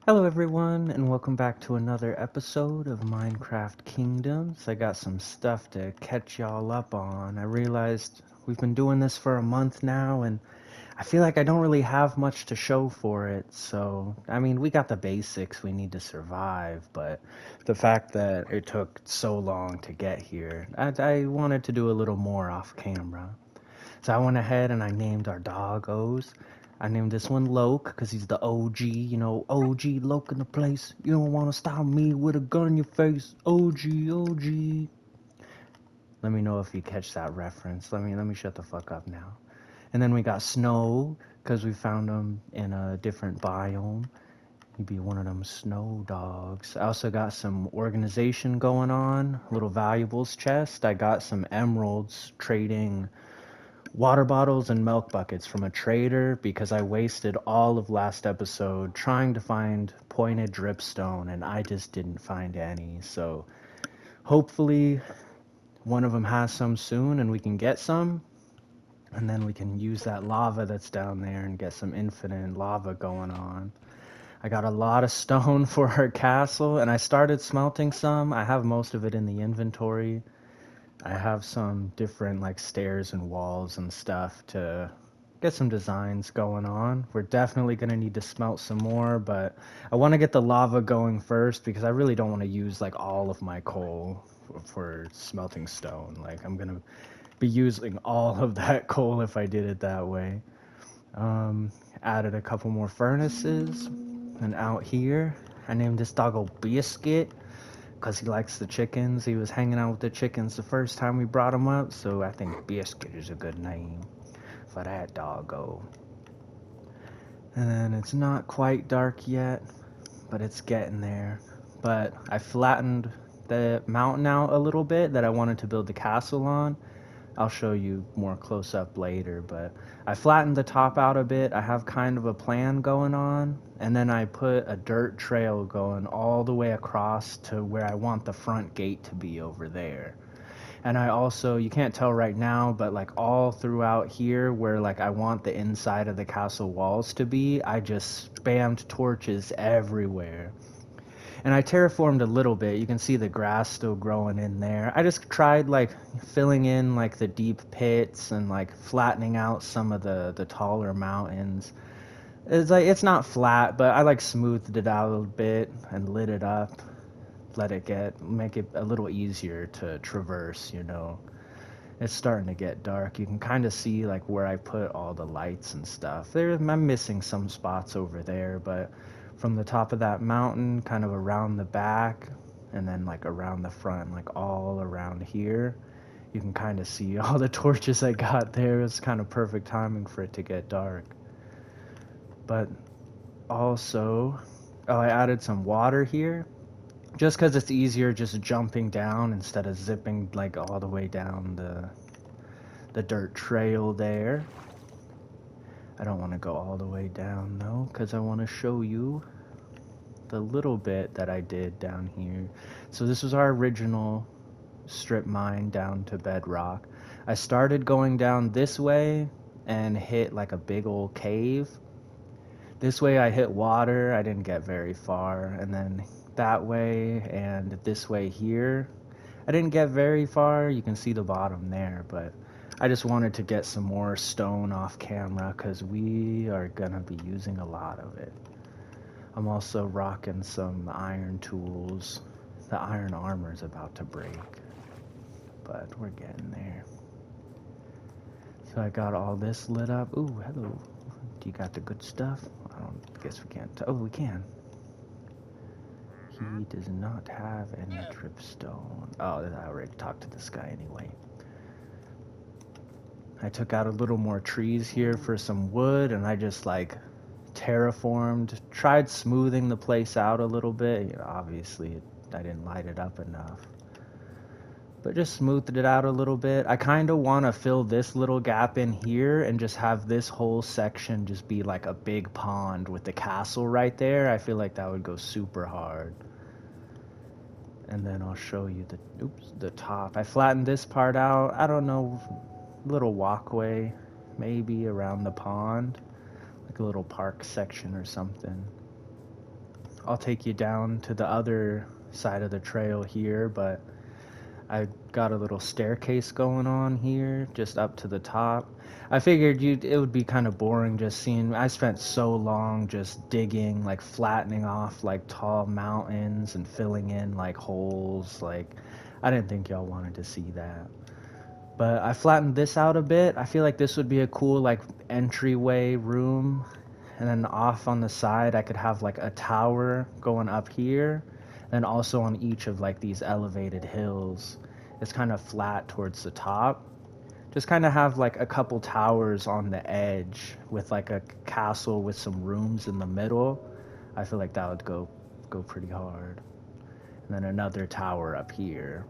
Hello everyone, and welcome back to another episode of Minecraft Kingdoms. I got some stuff to catch y'all up on. I realized we've been doing this for a month now, and I feel like I don't really have much to show for it. So, I mean, we got the basics we need to survive, but the fact that it took so long to get here, I wanted to do a little more off camera. So I went ahead and I named our doggos. I named this one Loke because he's the OG, OG Loke in the place. You don't want to stop me with a gun in your face. OG, OG. Let me know if you catch that reference. Let me shut the fuck up now. And then we got Snow because we found him in a different biome. He'd be one of them snow dogs. I also got some organization going on, a little valuables chest. I got some emeralds trading water bottles and milk buckets from a trader because I wasted all of last episode trying to find pointed dripstone and I just didn't find any. So hopefully one of them has some soon and we can get some. And then we can use that lava that's down there and get some infinite lava going on. I got a lot of stone for our castle and I started smelting some. I have most of it in the inventory. I have some different like stairs and walls and stuff to get some designs going on. We're definitely going to need to smelt some more, but I want to get the lava going first because I really don't want to use like all of my coal for smelting stone. Like I'm going to be using all of that coal if I did it that way. Added a couple more furnaces, and out here I named this doggo Biscuit because he likes the chickens. He was hanging out with the chickens the first time we brought him up, so I think Biscuit is a good name for that doggo. And then it's not quite dark yet, but it's getting there. But I flattened the mountain out a little bit that I wanted to build the castle on. I'll show you more close up later, but I flattened the top out a bit. I have kind of a plan going on, and then I put a dirt trail going all the way across to where I want the front gate to be over there. And I also, you can't tell right now, but like all throughout here where like I want the inside of the castle walls to be, I just spammed torches everywhere. And I terraformed a little bit. You can see the grass still growing in there. I just tried like filling in like the deep pits and like flattening out some of the taller mountains. It's like it's not flat, but I like smoothed it out a little bit and lit it up. Make it a little easier to traverse. It's starting to get dark. You can kind of see like where I put all the lights and stuff. I'm missing some spots over there, but from the top of that mountain, kind of around the back, and then like around the front, like all around here, you can kind of see all the torches I got there. It's kind of perfect timing for it to get dark. But also, I added some water here just because it's easier just jumping down instead of zipping like all the way down the dirt trail there. I don't want to go all the way down though because I want to show you the little bit that I did down here. So this was our original strip mine down to bedrock. I started going down this way and hit like a big old cave. This way I hit water, I didn't get very far, and then that way and this way here, I didn't get very far. You can see the bottom there, but I just wanted to get some more stone off camera because we are gonna be using a lot of it. I'm also rocking some iron tools. The iron armor's about to break, but we're getting there. So I got all this lit up. Ooh, hello. Do you got the good stuff? I don't guess we can't. Oh, we can. He does not have any dripstone. Oh, I already talked to this guy anyway. I took out a little more trees here for some wood, and I just like terraformed, tried smoothing the place out a little bit. Obviously, I didn't light it up enough. But just smoothed it out a little bit. I kind of want to fill this little gap in here and just have this whole section just be like a big pond with the castle right there. I feel like that would go super hard. And then I'll show you the top. I flattened this part out. I don't know, little walkway maybe around the pond. Like a little park section or something. I'll take you down to the other side of the trail here, but I got a little staircase going on here, just up to the top. I figured it would be kind of boring just seeing. I spent so long just digging, like flattening off like tall mountains and filling in like holes. Like, I didn't think y'all wanted to see that. But I flattened this out a bit. I feel like this would be a cool like entryway room. And then off on the side, I could have like a tower going up here. And also on each of like these elevated hills, it's kind of flat towards the top. Just kind of have like a couple towers on the edge with like a castle with some rooms in the middle. I feel like that would go pretty hard. And then another tower up here.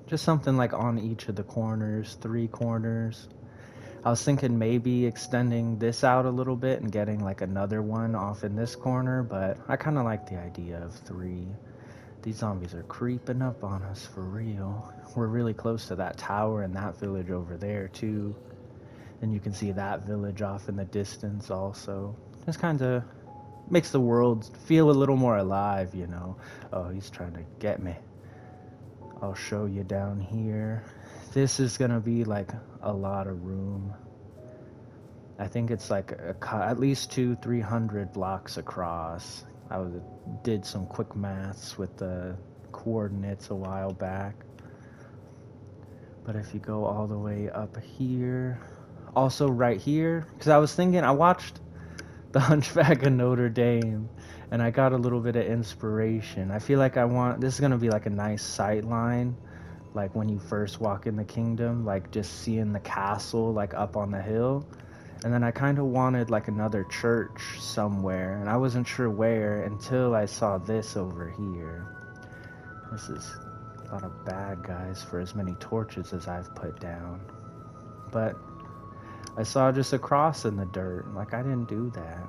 Just something like on each of the corners, 3 corners. I was thinking maybe extending this out a little bit and getting like another one off in this corner, but I kind of like the idea of 3. These zombies are creeping up on us for real. We're really close to that tower and that village over there too. And you can see that village off in the distance also. Just kind of makes the world feel a little more alive, you know. Oh, he's trying to get me. I'll show you down here. This is gonna be like a lot of room. I think it's like at least 200-300 blocks across. Did some quick maths with the coordinates a while back. But if you go all the way up here, also right here, because I was thinking, I watched The Hunchback of Notre Dame, and I got a little bit of inspiration. I feel like this is gonna be like a nice sight line, like when you first walk in the kingdom, like just seeing the castle like up on the hill. And then I kind of wanted like another church somewhere, and I wasn't sure where until I saw this over here. This is a lot of bad guys for as many torches as I've put down. But I saw just a cross in the dirt, like I didn't do that.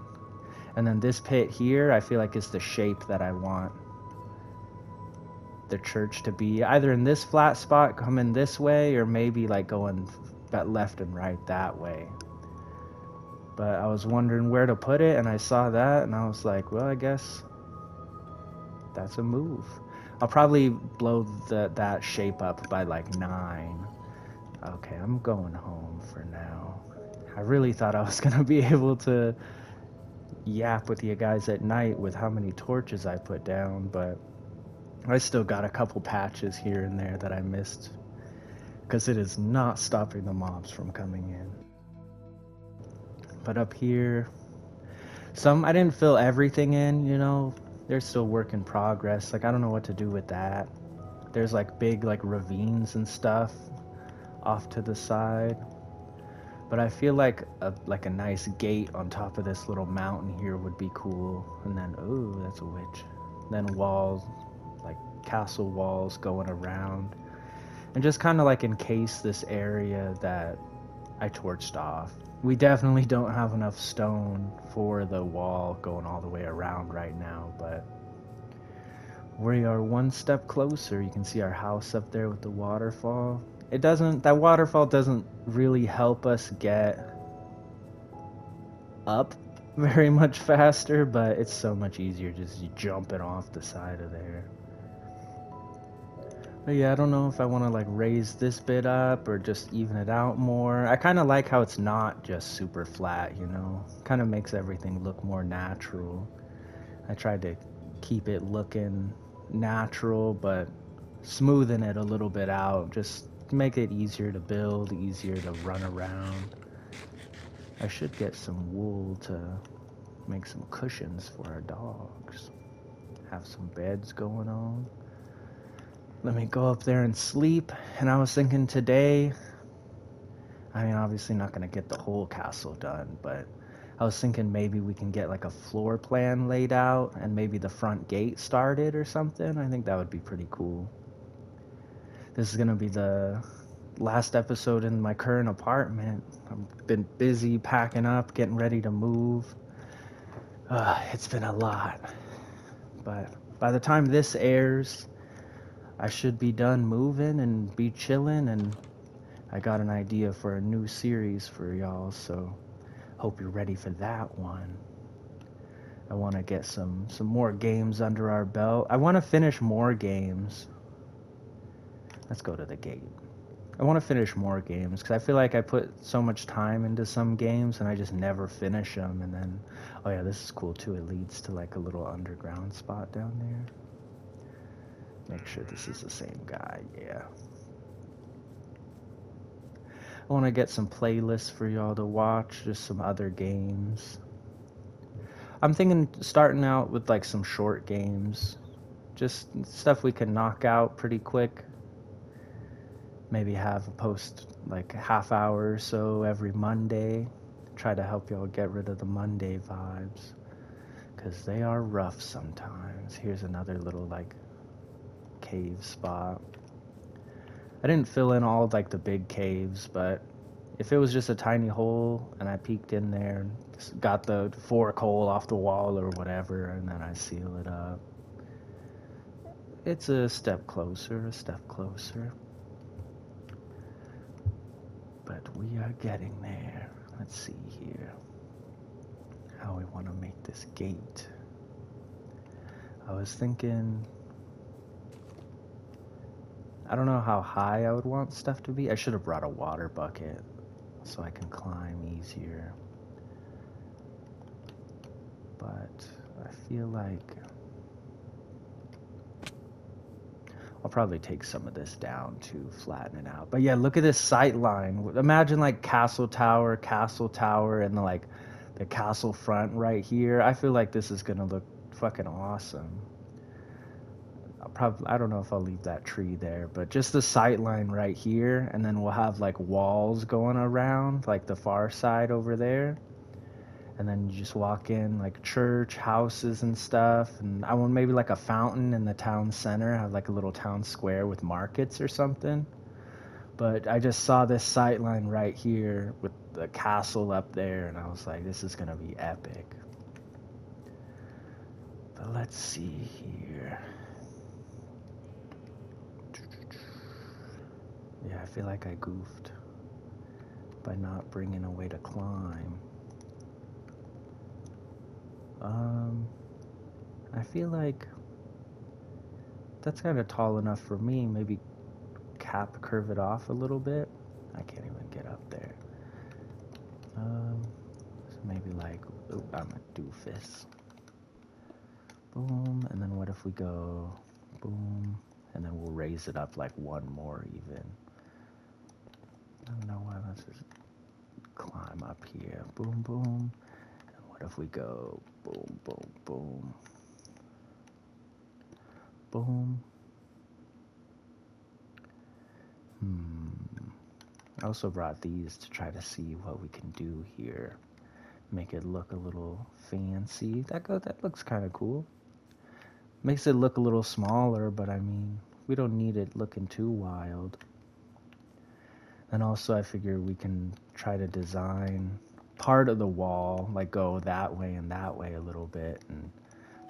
And then this pit here, I feel like is the shape that I want the church to be. Either in this flat spot coming this way, or maybe like going left and right that way. But I was wondering where to put it, and I saw that, and I was like, well, I guess that's a move. I'll probably blow that shape up by like 9. Okay, I'm going home for now. I really thought I was gonna be able to yap with you guys at night with how many torches I put down, but I still got a couple patches here and there that I missed, because it is not stopping the mobs from coming in. But up here, I didn't fill everything in, you know. There's still work in progress. Like, I don't know what to do with that. There's like big like ravines and stuff off to the side. But I feel like a nice gate on top of this little mountain here would be cool. And then, ooh, that's a witch. Then walls, like castle walls going around. And just kind of like encase this area that I torched off. We definitely don't have enough stone for the wall going all the way around right now, but we are one step closer. You can see our house up there with the waterfall. That waterfall doesn't really help us get up very much faster, but it's so much easier just jumping off the side of there. But yeah, I don't know if I want to like raise this bit up or just even it out more. I kind of like how it's not just super flat, you know? Kind of makes everything look more natural. I tried to keep it looking natural, but smoothing it a little bit out, just to make it easier to build, easier to run around. I should get some wool to make some cushions for our dogs. Have some beds going on. Let me go up there and sleep. And I was thinking today, I mean, obviously not going to get the whole castle done, but I was thinking maybe we can get like a floor plan laid out and maybe the front gate started or something. I think that would be pretty cool. This is going to be the last episode in my current apartment. I've been busy packing up, getting ready to move. It's been a lot. But by the time this airs, I should be done moving and be chilling, and I got an idea for a new series for y'all, so hope you're ready for that one. I want to get some more games under our belt. I want to finish more games. Let's go to the gate. I want to finish more games because I feel like I put so much time into some games and I just never finish them. And then, oh yeah, this is cool too. It leads to like a little underground spot down there. Make sure this is the same guy. Yeah. I want to get some playlists for y'all to watch, just some other games. I'm thinking starting out with like some short games, just stuff we can knock out pretty quick. Maybe have a post like half hour or so every Monday. Try to help y'all get rid of the Monday vibes, because they are rough sometimes. Here's another little like cave spot. I didn't fill in all like the big caves, but if it was just a tiny hole and I peeked in there and got the fork hole off the wall or whatever, and then I seal it up, it's a step closer, a step closer. But we are getting there. Let's see here how we want to make this gate. I was thinking, I don't know how high I would want stuff to be. I should have brought a water bucket so I can climb easier. But I feel like I'll probably take some of this down to flatten it out. But yeah, look at this sight line. Imagine like castle tower, and the castle front right here. I feel like this is gonna look fucking awesome. I don't know if I'll leave that tree there, but just the sight line right here, and then we'll have like walls going around, like the far side over there. And then you just walk in like church, houses and stuff. And I want maybe like a fountain in the town center, have like a little town square with markets or something. But I just saw this sight line right here with the castle up there, and I was like, this is gonna be epic. But let's see here. Yeah, I feel like I goofed by not bringing a way to climb. I feel like that's kind of tall enough for me. Maybe curve it off a little bit. I can't even get up there. So maybe like, oh, I'm a doofus. Boom, and then what if we go boom, and then we'll raise it up like one more even. I don't know why. Let's just climb up here. Boom, boom. And what if we go boom, boom, boom, boom. I also brought these to try to see what we can do here. Make it look a little fancy. That looks kind of cool. Makes it look a little smaller, but I mean, we don't need it looking too wild. And also I figure we can try to design part of the wall, like go that way and that way a little bit, and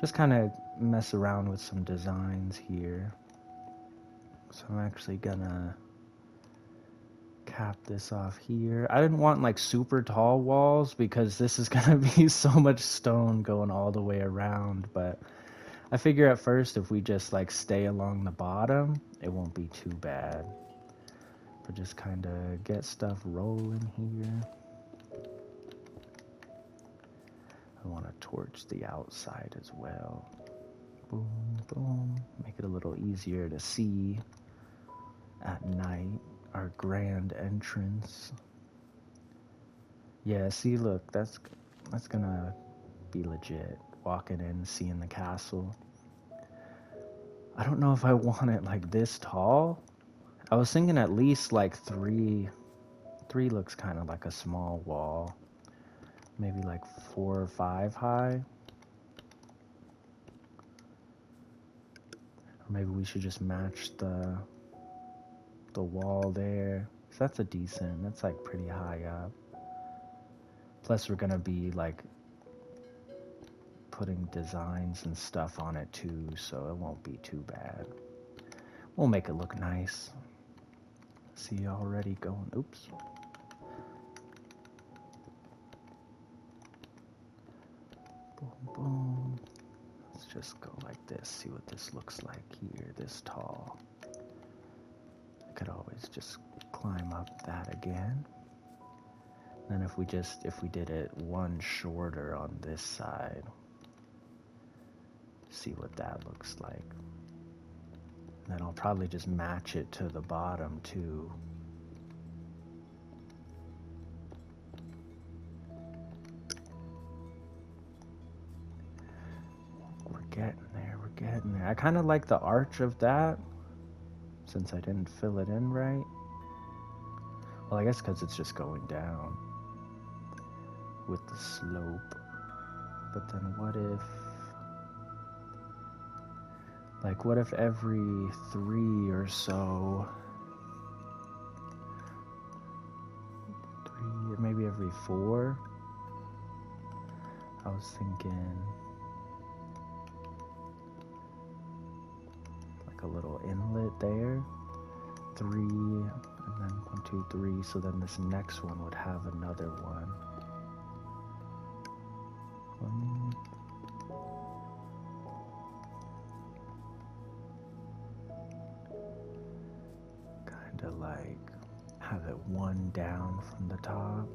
just kind of mess around with some designs here. So I'm actually gonna cap this off here. I didn't want like super tall walls because this is gonna be so much stone going all the way around, but I figure at first if we just like stay along the bottom, it won't be too bad. But just kind of get stuff rolling here. I want to torch the outside as well. Boom, boom. Make it a little easier to see at night. Our grand entrance. Yeah, see, look, that's gonna be legit. Walking in, seeing the castle. I don't know if I want it like this tall. I was thinking at least like three. Three looks kind of like a small wall. Maybe like 4 or 5 high. Or maybe we should just match the wall there. So that's that's like pretty high up. Plus we're gonna be like putting designs and stuff on it too, so it won't be too bad. We'll make it look nice. See, already going, oops. Boom, boom. just go like this, see what this looks like here, this tall. I could always just climb up that again. Then if we did it one shorter on this side, see what that looks like. And then I'll probably just match it to the bottom too. We're getting there. I kind of like the arch of that, since I didn't fill it in right. Well, I guess because it's just going down with the slope. But then what if every 3 or so, or maybe every 4, I was thinking like a little inlet there, 3, and then 1, 2, 3, so then this next one would have another one. Kind of like have it one down from the top.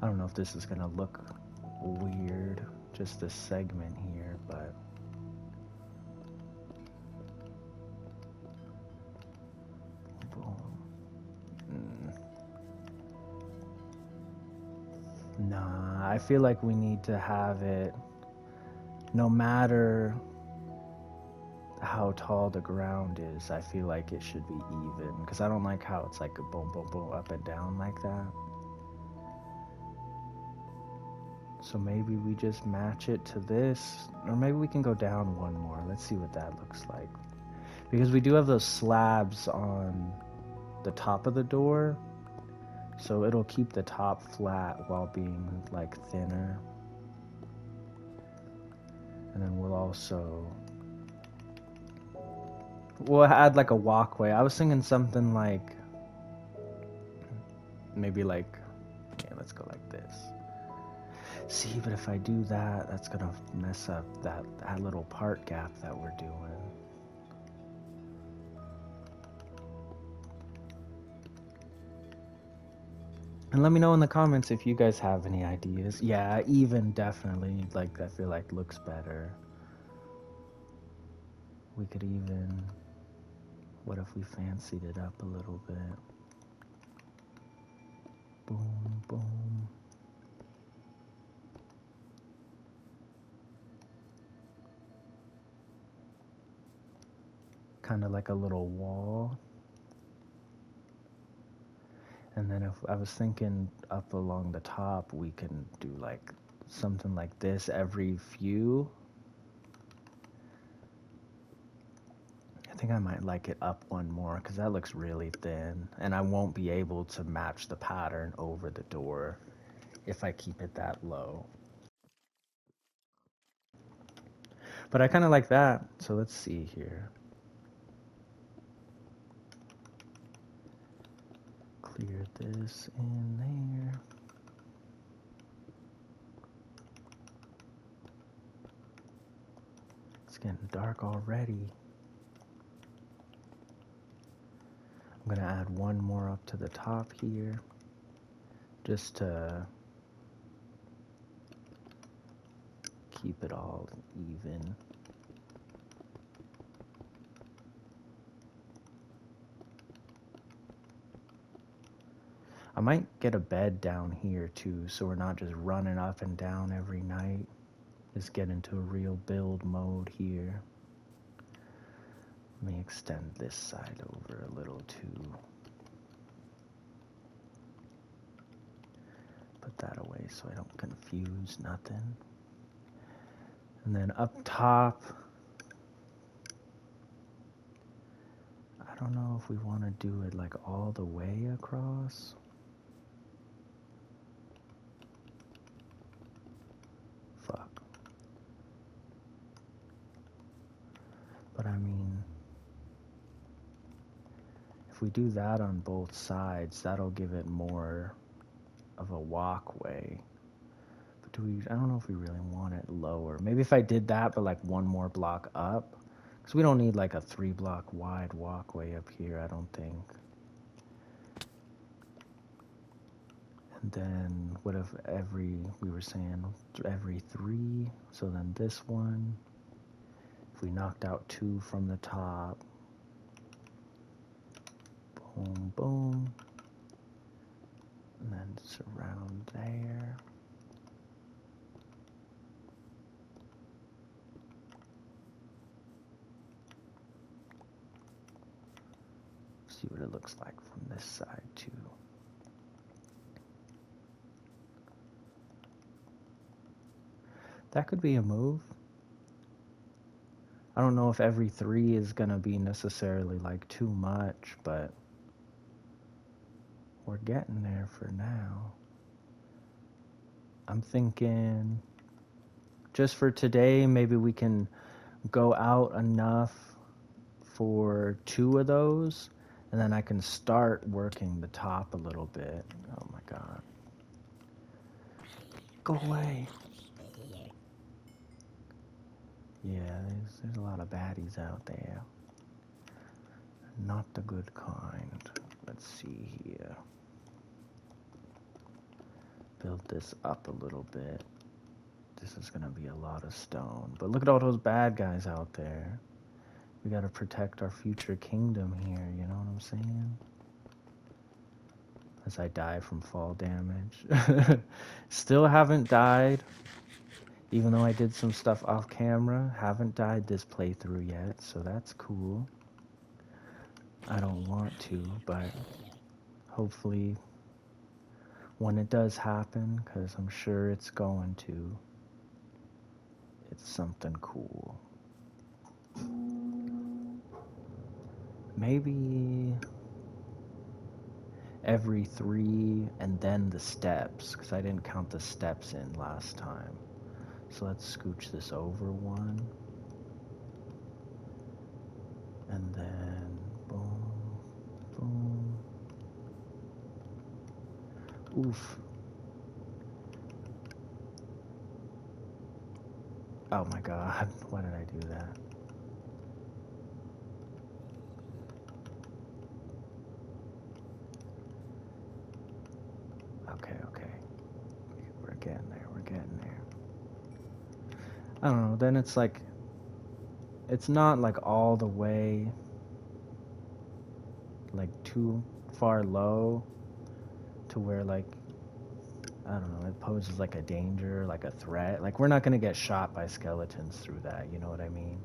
I don't know if this is gonna look weird, just this segment here, but nah, I feel like we need to have it, no matter how tall the ground is, I feel like it should be even, because I don't like how it's like a boom, boom, boom, up and down like that. So maybe we just match it to this, or maybe we can go down one more. Let's see what that looks like. Because we do have those slabs on the top of the door, so it'll keep the top flat while being like thinner. And then we'll add like a walkway. I was thinking something like, maybe like, okay, let's go like this. See, but if I do that, that's gonna mess up that little part gap that we're doing. And let me know in the comments if you guys have any ideas. Yeah, even definitely, like, I feel like looks better. We could even, what if we fancied it up a little bit? Boom, boom. Kind of like a little wall. And then if I was thinking up along the top, we can do like something like this every few. I think I might like it up one more because that looks really thin, and I won't be able to match the pattern over the door if I keep it that low. But I kind of like that, so let's see here. Clear this in there. It's getting dark already. I'm gonna add one more up to the top here, just to keep it all even. I might get a bed down here too, so we're not just running up and down every night. Just get into a real build mode here. Let me extend this side over a little too. Put that away so I don't confuse nothing. And then up top, I don't know if we want to do it like all the way across. Fuck. But I mean, if we do that on both sides, that'll give it more of a walkway. The I don't know if we really want it lower. Maybe if I did that, but like one more block up. Because we don't need like a 3-block wide walkway up here, I don't think. And then what if we were saying every 3, so then this one, if we knocked out 2 from the top, boom, boom, and then surround there. See what it looks like from this side too. That could be a move. I don't know if every 3 is gonna be necessarily like too much, but we're getting there for now. I'm thinking just for today, maybe we can go out enough for 2 of those, and then I can start working the top a little bit. Oh my god. Go away. Yeah, there's a lot of baddies out there. Not the good kind. Let's see here. Build this up a little bit. This is gonna be a lot of stone. But look at all those bad guys out there. We gotta protect our future kingdom here, you know what I'm saying? As I die from fall damage. Still haven't died. Even though I did some stuff off camera. Haven't died this playthrough yet, so that's cool. I don't want to, but hopefully when it does happen, because I'm sure it's going to, it's something cool. Maybe every 3 and then the steps, because I didn't count the steps in last time. So let's scooch this over 1. And then boom, boom. Oof. Oh my god, why did I do that? Okay. We're getting there. I don't know, then it's like, it's not like all the way, like too far low to where like, I don't know, it poses like a danger, like a threat. Like we're not gonna get shot by skeletons through that, you know what I mean?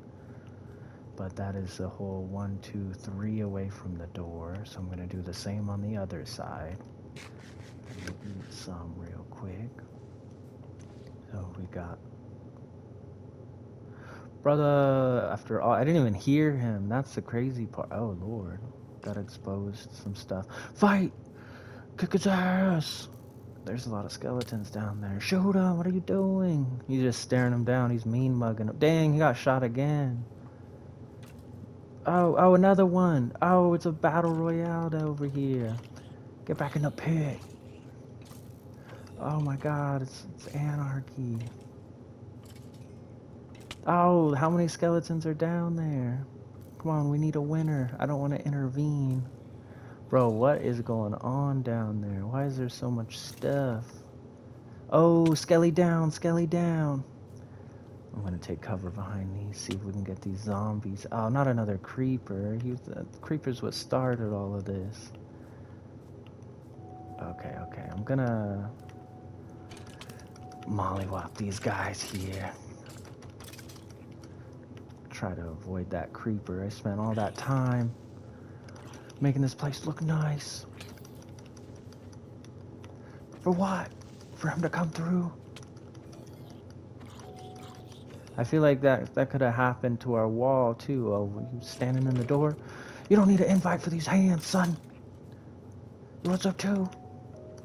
But that is a whole 1, 2, 3 away from the door, so I'm gonna do the same on the other side. Eat some real quick. So we got brother. After all, I didn't even hear him. That's the crazy part. Oh lord, got exposed some stuff. Fight! Kick his ass! There's a lot of skeletons down there. Shoot him! What are you doing? He's just staring him down. He's mean mugging him. Dang, he got shot again. Oh, another one. Oh, it's a battle royale over here. Get back in the pit. Oh my god, it's anarchy. Oh, how many skeletons are down there? Come on, we need a winner. I don't want to intervene. Bro, what is going on down there? Why is there so much stuff? Oh, Skelly down, Skelly down. I'm gonna take cover behind these, see if we can get these zombies. Oh, not another creeper. The creeper's what started all of this. Okay. I'm gonna mollywop these guys here. Try to avoid that creeper. I spent all that time making this place look nice. For what? For him to come through? I feel like that could have happened to our wall too. Oh, were you standing in the door? You don't need an invite for these hands, son. What's up too?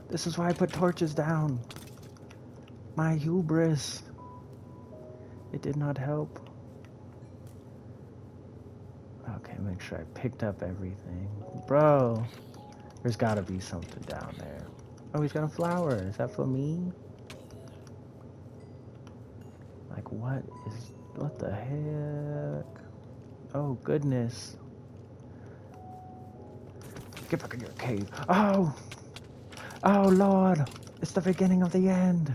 This is why I put torches down. My hubris. It did not help. Okay, make sure I picked up everything. Bro, there's gotta be something down there. Oh, he's got a flower. Is that for me? what the heck? Oh, goodness. Get back in your cave. Oh! Oh, Lord! It's the beginning of the end!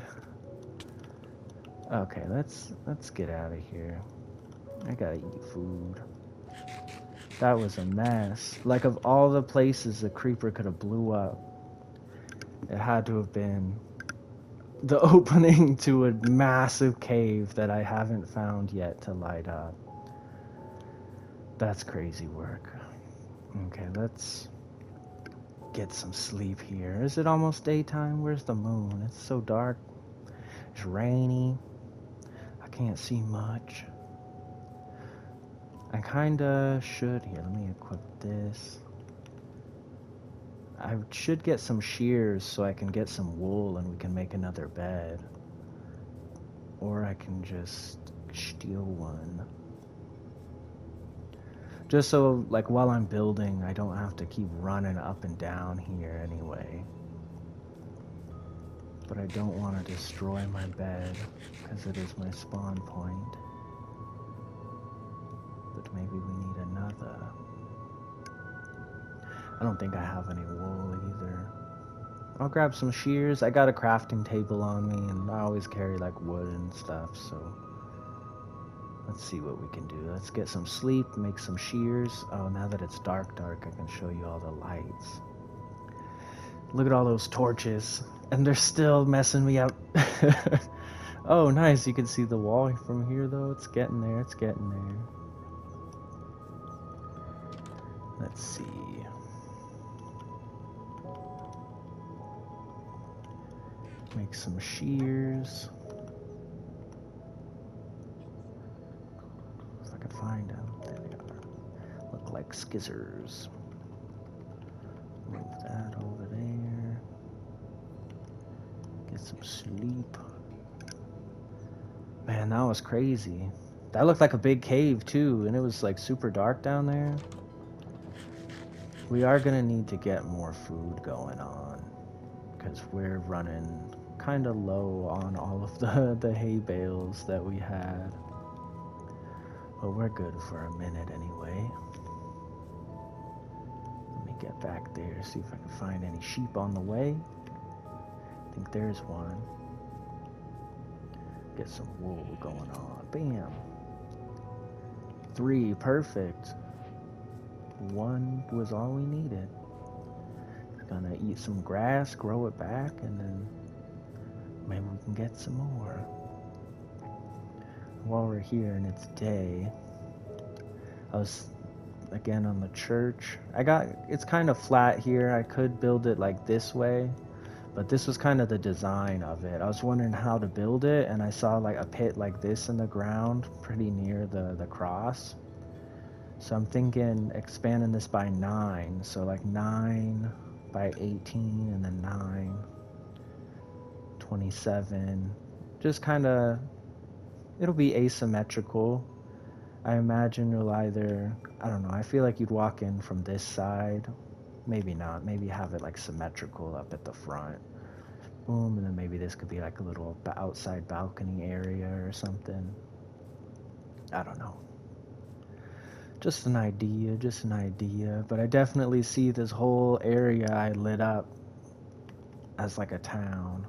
Okay, let's get out of here. I gotta eat food. That was a mess. Like, of all the places the creeper could have blew up, it had to have been the opening to a massive cave that I haven't found yet to light up. That's crazy work. Okay, let's get some sleep here. Is it almost daytime? Where's the moon? It's so dark. It's rainy. I can't see much. I kinda should. Here, let me equip this. I should get some shears so I can get some wool and we can make another bed. Or I can just steal one. Just so, like, while I'm building, I don't have to keep running up and down here anyway. But I don't want to destroy my bed, because it is my spawn point. But maybe we need another. I don't think I have any wool either. I'll grab some shears. I got a crafting table on me, and I always carry, like, wood and stuff, so... Let's see what we can do. Let's get some sleep, make some shears. Oh, now that it's dark, I can show you all the lights. Look at all those torches. And they're still messing me up. Oh, nice. You can see the wall from here, though. It's getting there. It's getting there. Let's see. Make some shears. If I can find them. There they are. Look like skizzers. Move that over there. Get some sleep. Man, that was crazy. That looked like a big cave too, and it was like super dark down there. We are gonna need to get more food going on, because we're running kind of low on all of the hay bales that we had. But we're good for a minute anyway. Let me get back there, see if I can find any sheep on the way. I think there's one. Get some wool going on. Bam. 3, perfect. 1 was all we needed. Gonna eat some grass, grow it back, and then maybe we can get some more. While we're here and it's day, I was again on the church. It's kind of flat here. I could build it like this way, but this was kind of the design of it. I was wondering how to build it, and I saw like a pit like this in the ground pretty near the cross. So I'm thinking expanding this by 9, so like 9 by 18, and then 9, 27. Just kind of, it'll be asymmetrical. I imagine you'll either, I don't know, I feel like you'd walk in from this side. Maybe not. Maybe have it like symmetrical up at the front. Boom, and then maybe this could be like a little outside balcony area or something. I don't know. Just an idea, but I definitely see this whole area I lit up as like a town.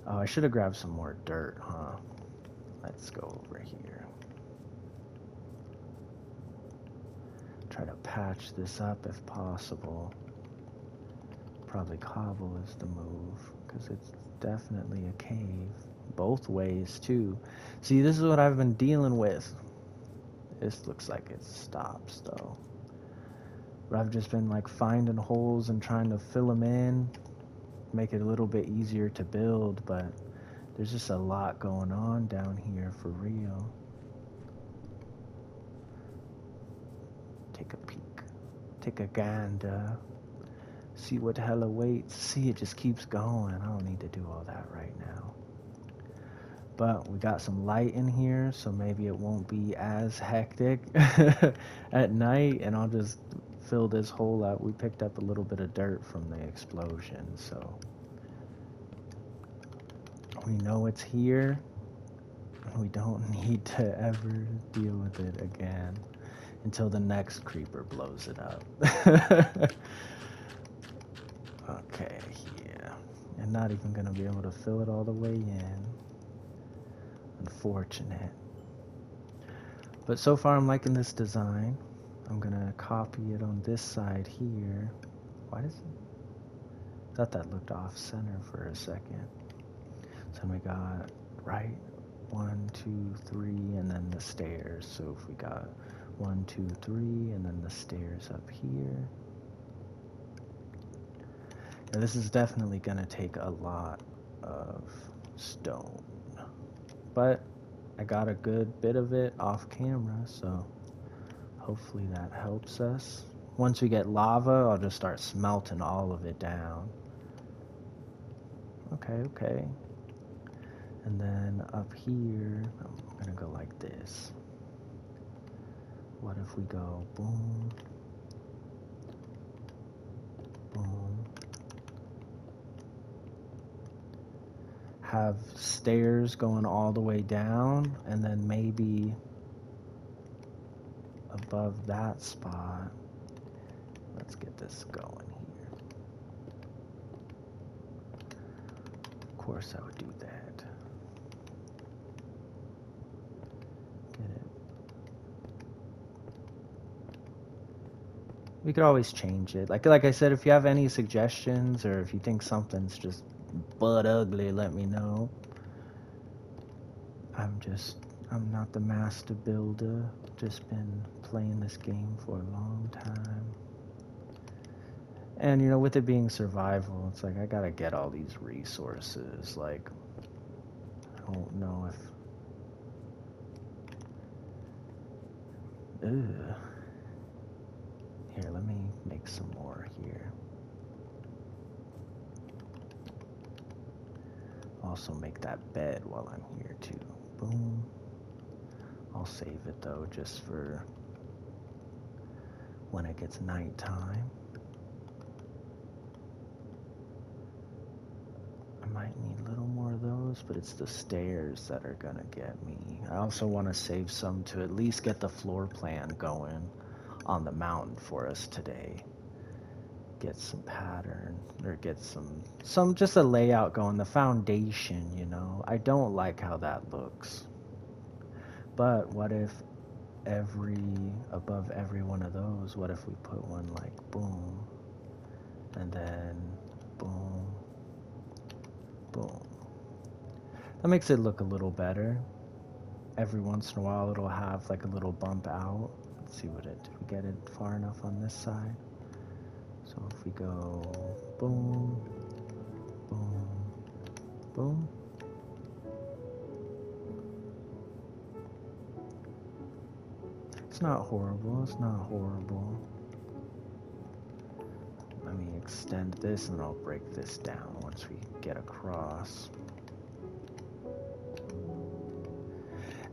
Oh, I should have grabbed some more dirt, huh? Let's go over here. Try to patch this up if possible. Probably cobble is the move, because it's definitely a cave. Both ways, too. See, this is what I've been dealing with. This looks like it stops, though. But I've just been, like, finding holes and trying to fill them in. Make it a little bit easier to build, but there's just a lot going on down here for real. Take a peek. Take a gander. See what the hell awaits. See, it just keeps going. I don't need to do all that right now. But we got some light in here, so maybe it won't be as hectic at night, and I'll just fill this hole out. We picked up a little bit of dirt from the explosion, so we know it's here. We don't need to ever deal with it again until the next creeper blows it up. Okay, yeah. And not even gonna be able to fill it all the way in. Unfortunate. But so far I'm liking this design. I'm gonna copy it on this side here. Why does it? Thought that looked off center for a second. So we got right 1, 2, 3, and then the stairs. So if we got 1, 2, 3, and then the stairs up here. Now this is definitely gonna take a lot of stone, but I got a good bit of it off camera, so hopefully that helps us. Once we get lava, I'll just start smelting all of it down. Okay. And then up here, I'm gonna go like this. What if we go boom, boom. Have stairs going all the way down, and then maybe above that spot. Let's get this going here. Of course I would do that. Get it. We could always change it. Like I said, if you have any suggestions or if you think something's just butt ugly, let me know. I'm not the master builder. Just been playing this game for a long time. And, you know, with it being survival, it's like I gotta get all these resources. Like, I don't know if... Ugh. Here, let me make some more here. Also make that bed while I'm here, too. Boom. I'll save it, though, just for when it gets nighttime. I might need a little more of those, but it's the stairs that are gonna get me. I also want to save some to at least get the floor plan going on the mountain for us today. Get some pattern, or get some just a layout going, the foundation, you know. I don't like how that looks. But what if above every one of those, what if we put one like boom, and then boom, boom. That makes it look a little better. Every once in a while it'll have like a little bump out. Let's see did we get it far enough on this side? So if we go boom, boom, boom. It's not horrible, it's not horrible. Let me extend this and I'll break this down once we get across.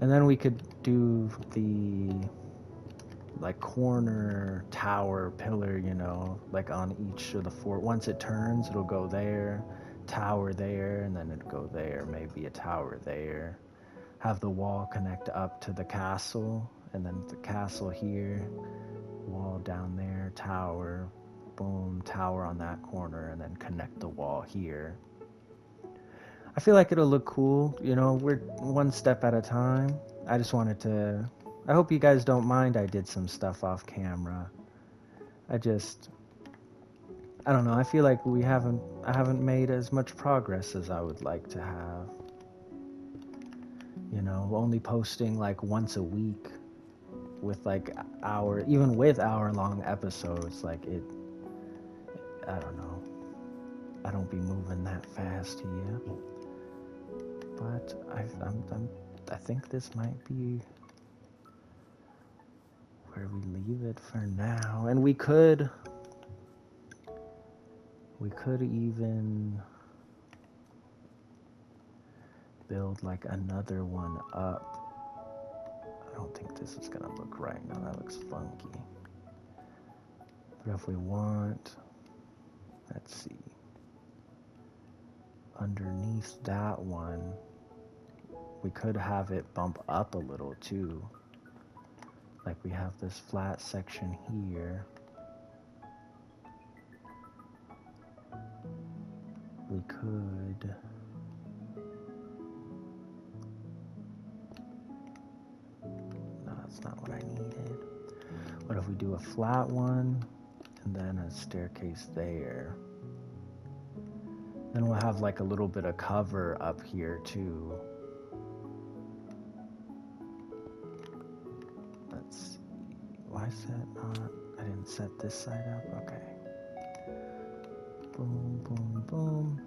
And then we could do the like corner tower pillar, you know, like on each of the four. Once it turns, it'll go there, tower there, and then it'll go there, maybe a tower there. Have the wall connect up to the castle, and then the castle here, wall down there, tower, boom, tower on that corner, and then connect the wall here. I feel like it'll look cool, you know, we're one step at a time. I just wanted to... I hope you guys don't mind I did some stuff off camera. I don't know, I feel like I haven't made as much progress as I would like to have. You know, only posting like once a week with like even with hour-long episodes, like I don't know. I don't be moving that fast here. But I think this might be where we leave it for now. And we could even build like another one up. I don't think this is gonna look right now. That looks funky. But if we want, let's see, underneath that one, we could have it bump up a little too. Like we have this flat section here. We could... No, that's not what I needed. What if we do a flat one and then a staircase there? Then we'll have like a little bit of cover up here too. Let's see. Why is that not? I didn't set this side up. Okay. Boom, boom, boom.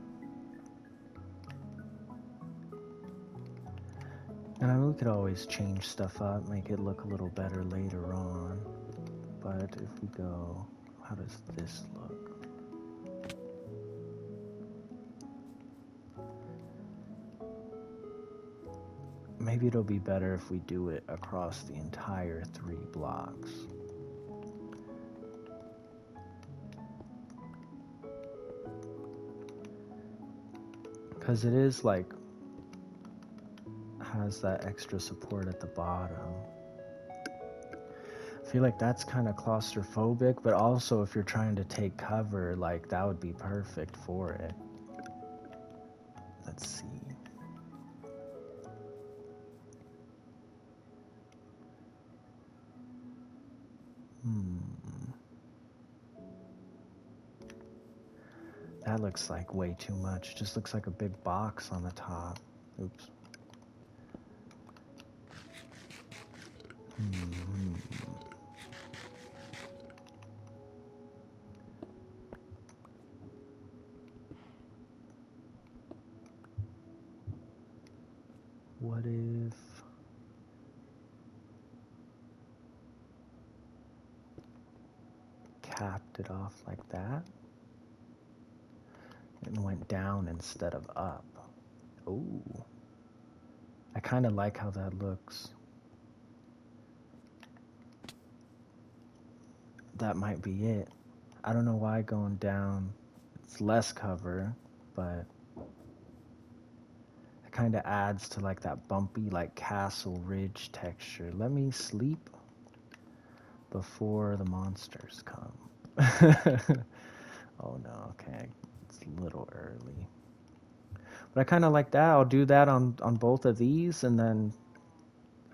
And I mean, we could always change stuff up, make it look a little better later on. But if we go, how does this look? Maybe it'll be better if we do it across the entire 3 blocks. Because it is like, has that extra support at the bottom. I feel like that's kind of claustrophobic, but also if you're trying to take cover, like that would be perfect for it. Let's see. That looks like way too much. Just looks like a big box on the top. Oops. What if... capped it off like that? And went down instead of up. Ooh. I kind of like how that looks. That might be it. I don't know why going down, it's less cover, but it kind of adds to like that bumpy like Castle Ridge texture. Let me sleep before the monsters come. Oh no, okay. It's a little early. But I kind of like that. I'll do that on both of these, and then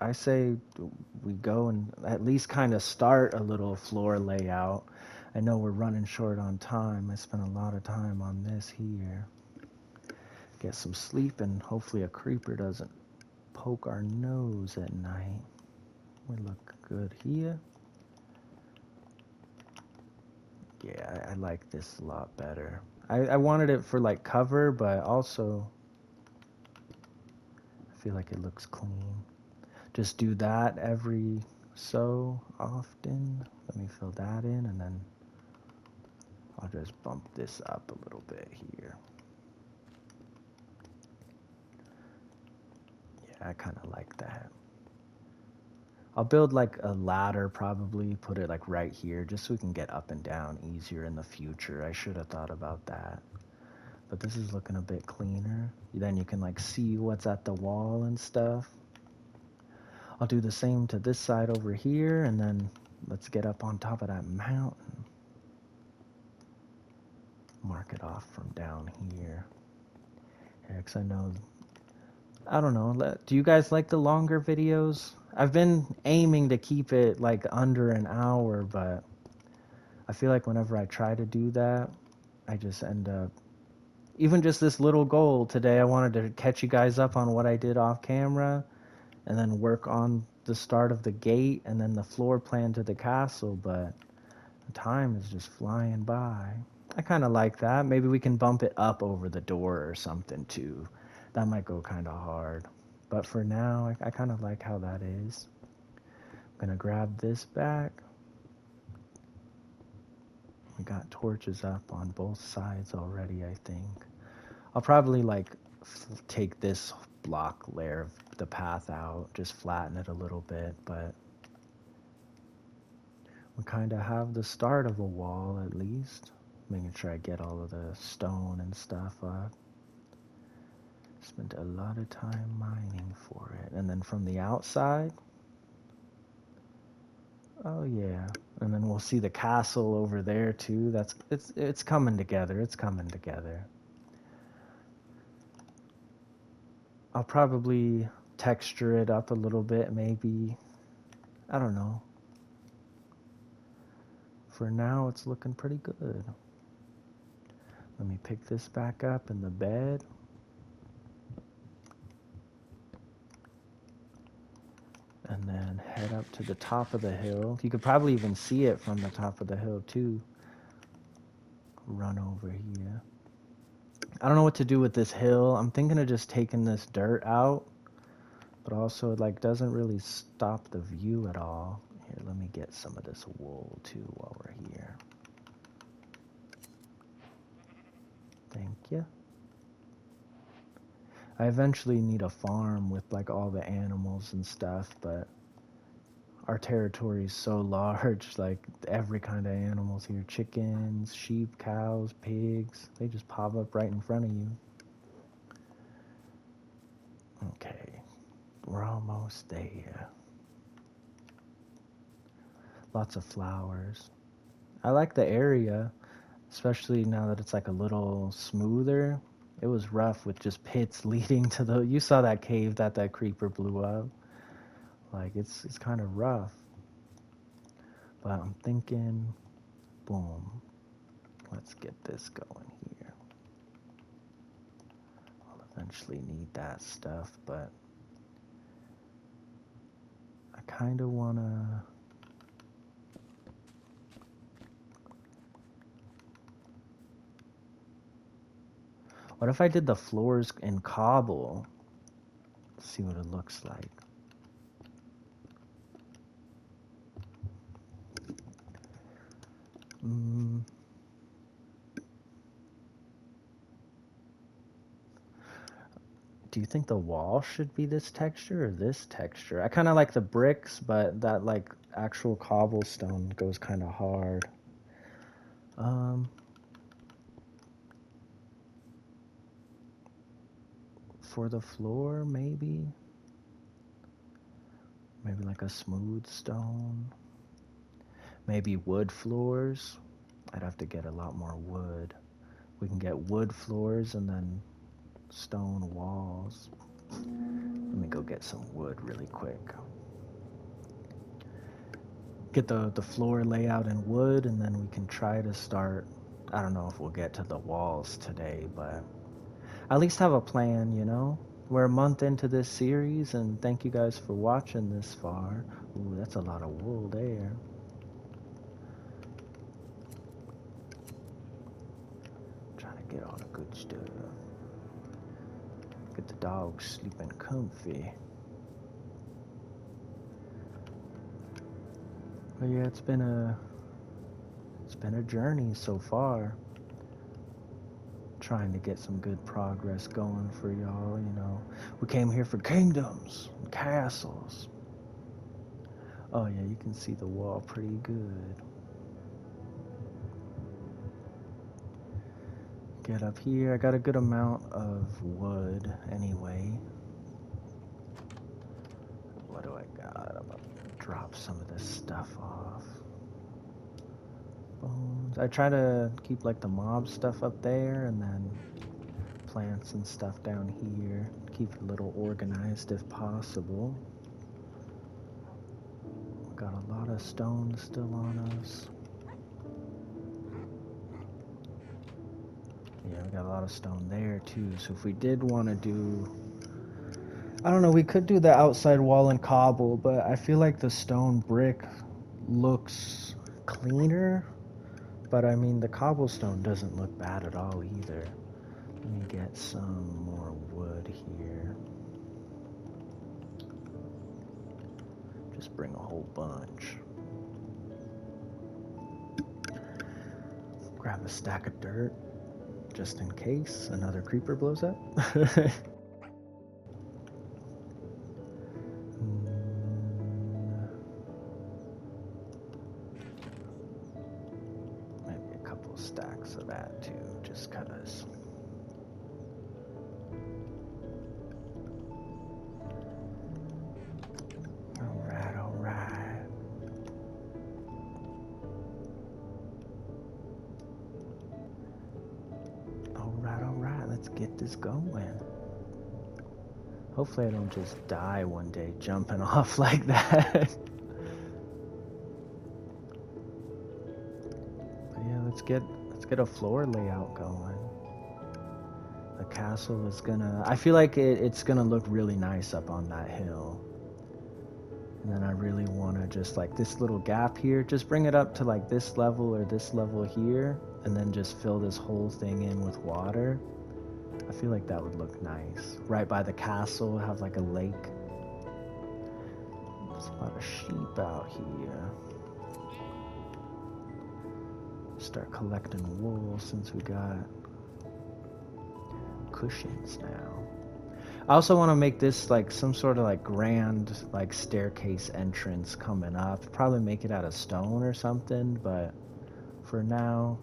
I say we go and at least kind of start a little floor layout. I know we're running short on time. I spent a lot of time on this here. Get some sleep, and hopefully a creeper doesn't poke our nose at night. We look good here. Yeah, I like this a lot better. I wanted it for like cover, but also I feel like it looks clean. Just do that every so often. Let me fill that in, and then I'll just bump this up a little bit here. Yeah, I kind of like that. I'll build like a ladder probably, put it like right here, just so we can get up and down easier in the future. I should have thought about that. But this is looking a bit cleaner. Then you can like see what's at the wall and stuff. I'll do the same to this side over here, and then let's get up on top of that mountain. Mark it off from down here. Yeah, 'cause I don't know, do you guys like the longer videos? I've been aiming to keep it like under an hour, but I feel like whenever I try to do that, I just end up... Even just this little goal today, I wanted to catch you guys up on what I did off camera, and then work on the start of the gate, and then the floor plan to the castle, but the time is just flying by. I kind of like that. Maybe we can bump it up over the door or something too. That might go kind of hard. But for now, I kind of like how that is. I'm going to grab this back. We got torches up on both sides already, I think. I'll probably like take this block layer of the path out, just flatten it a little bit, but we kind of have the start of a wall at least. Making sure I get all of the stone and stuff up. Spent a lot of time mining for Alright, and then from the outside, oh yeah, and then we'll see the castle over there too. It's coming together. It's coming together. I'll probably texture it up a little bit, maybe. I don't know. For now, it's looking pretty good. Let me pick this back up in the bed. And then head up to the top of the hill. You could probably even see it from the top of the hill too. Run over here. I don't know what to do with this hill. I'm thinking of just taking this dirt out, but also it like doesn't really stop the view at all. Here, let me get some of this wool too while we're here. Thank you. I eventually need a farm with like all the animals and stuff, but our territory is so large, like every kind of animals here. Chickens, sheep, cows, pigs, they just pop up right in front of you. Okay, we're almost there. Lots of flowers. I like the area, especially now that it's like a little smoother. It was rough with just pits leading to the... You saw that cave that creeper blew up. Like, it's kind of rough. But I'm thinking, boom, let's get this going here. I'll eventually need that stuff, but I kind of want to... What if I did the floors in cobble? Let's see what it looks like. Do you think the wall should be this texture or this texture? I kind of like the bricks, but that like actual cobblestone goes kind of hard. For the floor, maybe like a smooth stone. Maybe wood floors. I'd have to get a lot more wood. We can get wood floors and then stone walls. Let me go get some wood really quick. Get the floor layout in wood, and then we can try to start... I don't know if we'll get to the walls today, but at least have a plan, you know? We're a month into this series, and thank you guys for watching this far. Ooh, that's a lot of wool there. Trying to get all the good stuff. Get the dogs sleeping comfy. But yeah, it's been a journey so far. Trying to get some good progress going for y'all, you know. We came here for kingdoms and castles. Oh yeah, you can see the wall pretty good. Get up here. I got a good amount of wood anyway. What do I got? I'm gonna drop some of this stuff off. Bones. I try to keep like the mob stuff up there and then plants and stuff down here. Keep it a little organized if possible. Got a lot of stone still on us. Yeah, we got a lot of stone there too. So if we did want to do... I don't know, we could do the outside wall in cobble, but I feel like the stone brick looks cleaner. But I mean, the cobblestone doesn't look bad at all either. Let me get some more wood here. Just bring a whole bunch. Grab a stack of dirt, just in case another creeper blows up. Maybe a couple stacks of that too, just cause. get this going. Hopefully I don't just die one day jumping off like that. But yeah, let's get a floor layout going. The castle is gonna, I feel like it's gonna look really nice up on that hill. And then I really want to just like this little gap here, just bring it up to like this level or this level here, and then just fill this whole thing in with water. I feel like that would look nice. Right by the castle, have like a lake. There's a lot of sheep out here. Start collecting wool since we got cushions now. I also want to make this like some sort of like grand like staircase entrance coming up. Probably make it out of stone or something, but for now,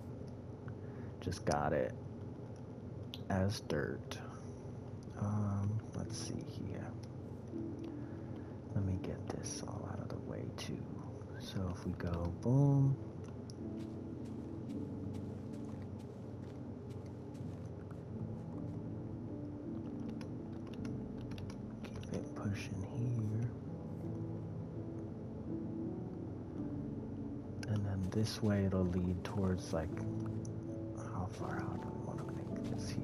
just got it as dirt. Let's see here. Let me get this all out of the way too. So if we go boom. Keep it pushing here. And then this way it'll lead towards like, how far out do we want to make this here?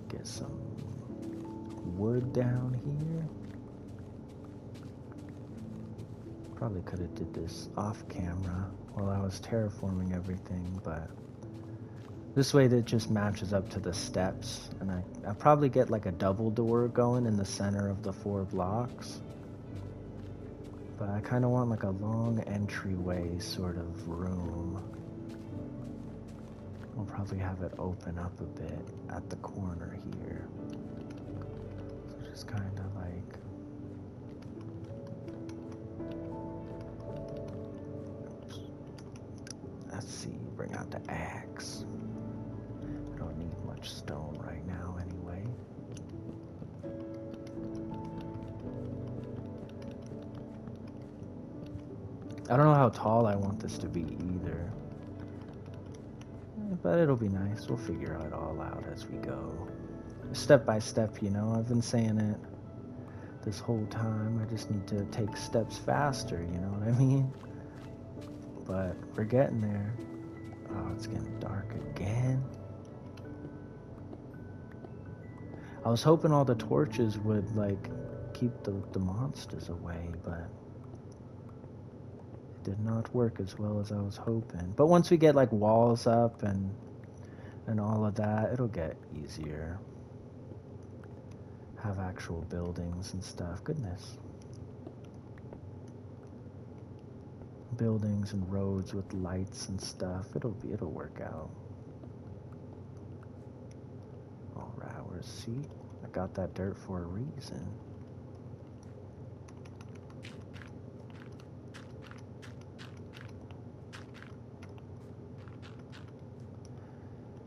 Get some wood down here. Probably could have did this off camera while I was terraforming everything, but this way that just matches up to the steps, and I'll probably get like a double door going in the center of the 4 blocks. But I kind of want like a long entryway sort of room. We'll probably have it open up a bit at the corner here. So just kind of like... Oops. Let's see, bring out the axe. I don't need much stone right now anyway. I don't know how tall I want this to be either. But it'll be nice. We'll figure it all out as we go. Step by step, you know. I've been saying it this whole time. I just need to take steps faster, you know what I mean? But we're getting there. Oh, it's getting dark again. I was hoping all the torches would, like, keep the monsters away, but it did not work as well as I was hoping. But once we get, like, walls up and all of that, it'll get easier. Have actual buildings and stuff. Goodness. Buildings and roads with lights and stuff. It'll work out. Alright, where's see? I got that dirt for a reason.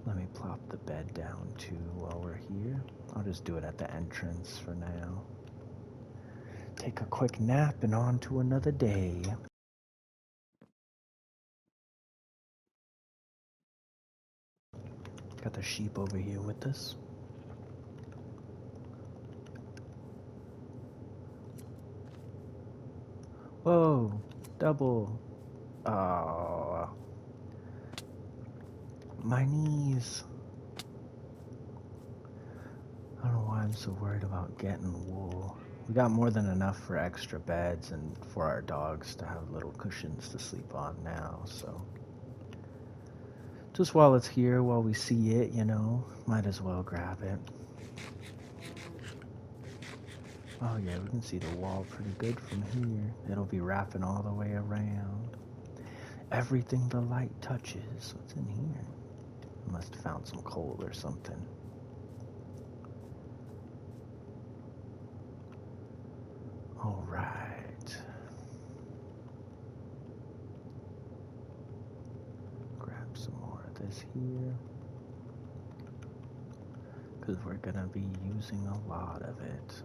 Let me plop the bed down too while we're here. I'll just do it at the entrance for now. Take a quick nap and on to another day. Got the sheep over here with us. Whoa, double. Oh, my knees. I don't know why I'm so worried about getting wool. We got more than enough for extra beds and for our dogs to have little cushions to sleep on now, so. Just while it's here, while we see it, you know, might as well grab it. Oh yeah, we can see the wall pretty good from here. It'll be wrapping all the way around. Everything the light touches. What's in here? I must have found some coal or something. All right. Grab some more of this here. Because we're going to be using a lot of it.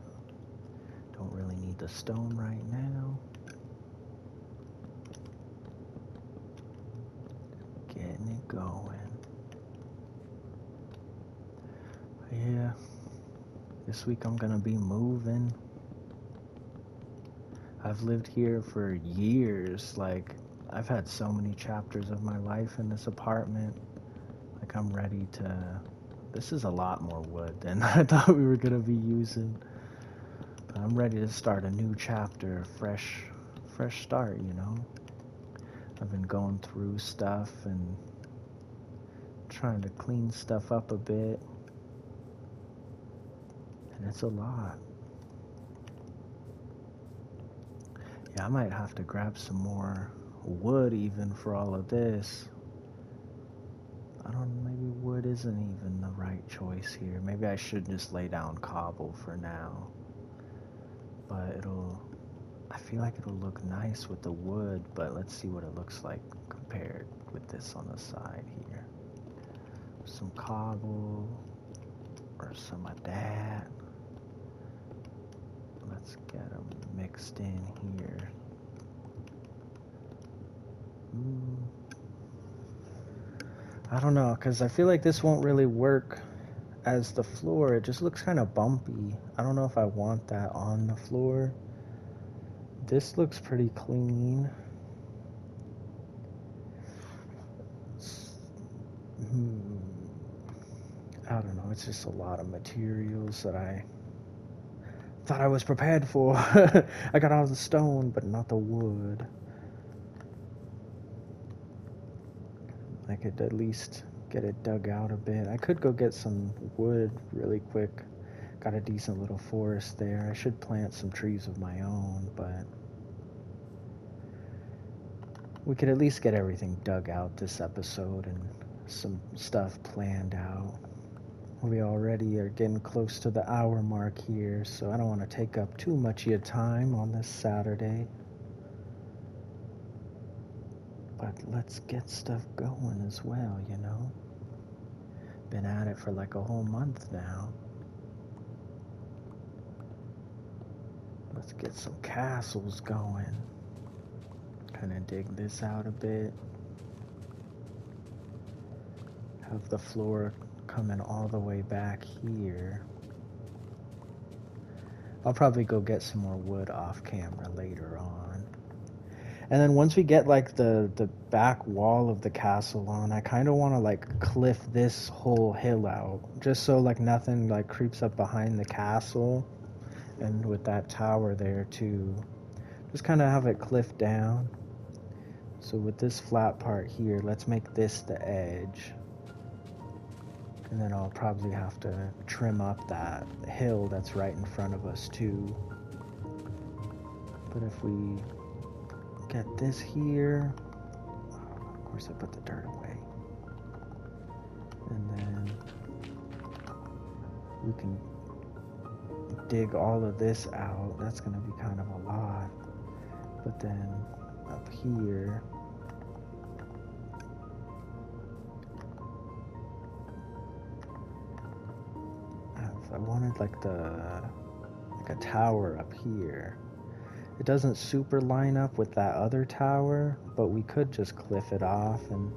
Don't really need the stone right now. going. Yeah, this week I'm gonna be moving. I've lived here for years. Like, I've had so many chapters of my life in this apartment. Like, I'm ready to... This is a lot more wood than I thought we were gonna be using. But I'm ready to start a new chapter, fresh start, you know? I've been going through stuff and trying to clean stuff up a bit. And it's a lot. Yeah, I might have to grab some more wood even for all of this. I don't know, maybe wood isn't even the right choice here. Maybe I should just lay down cobble for now. But I feel like it'll look nice with the wood, but let's see what it looks like compared with this on the side here. Some cobble, or some of that. Let's get them mixed in here. I don't know, because I feel like this won't really work as the floor. It just looks kind of bumpy. I don't know if I want that on the floor. This looks pretty clean. I don't know, it's just a lot of materials that I thought I was prepared for. I got all the stone, but not the wood. I could at least get it dug out a bit. I could go get some wood really quick. Got a decent little forest there. I should plant some trees of my own, but we could at least get everything dug out this episode and some stuff planned out. We already are getting close to the hour mark here, so I don't want to take up too much of your time on this Saturday. But let's get stuff going as well, you know? Been at it for like a whole month now. Let's get some castles going. Kind of dig this out a bit. Have the floor coming all the way back here. I'll probably go get some more wood off camera later on. And then once we get like the back wall of the castle on, I kind of want to like cliff this whole hill out, just so like nothing like creeps up behind the castle. And with that tower there too, just kind of have it cliff down. So with this flat part here, let's make this the edge. And then I'll probably have to trim up that hill that's right in front of us too. But if we get this here, of course I put the dirt away. And then we can dig all of this out. That's gonna be kind of a lot. But then up here, I wanted like a tower up here. It doesn't super line up with that other tower, but we could just cliff it off and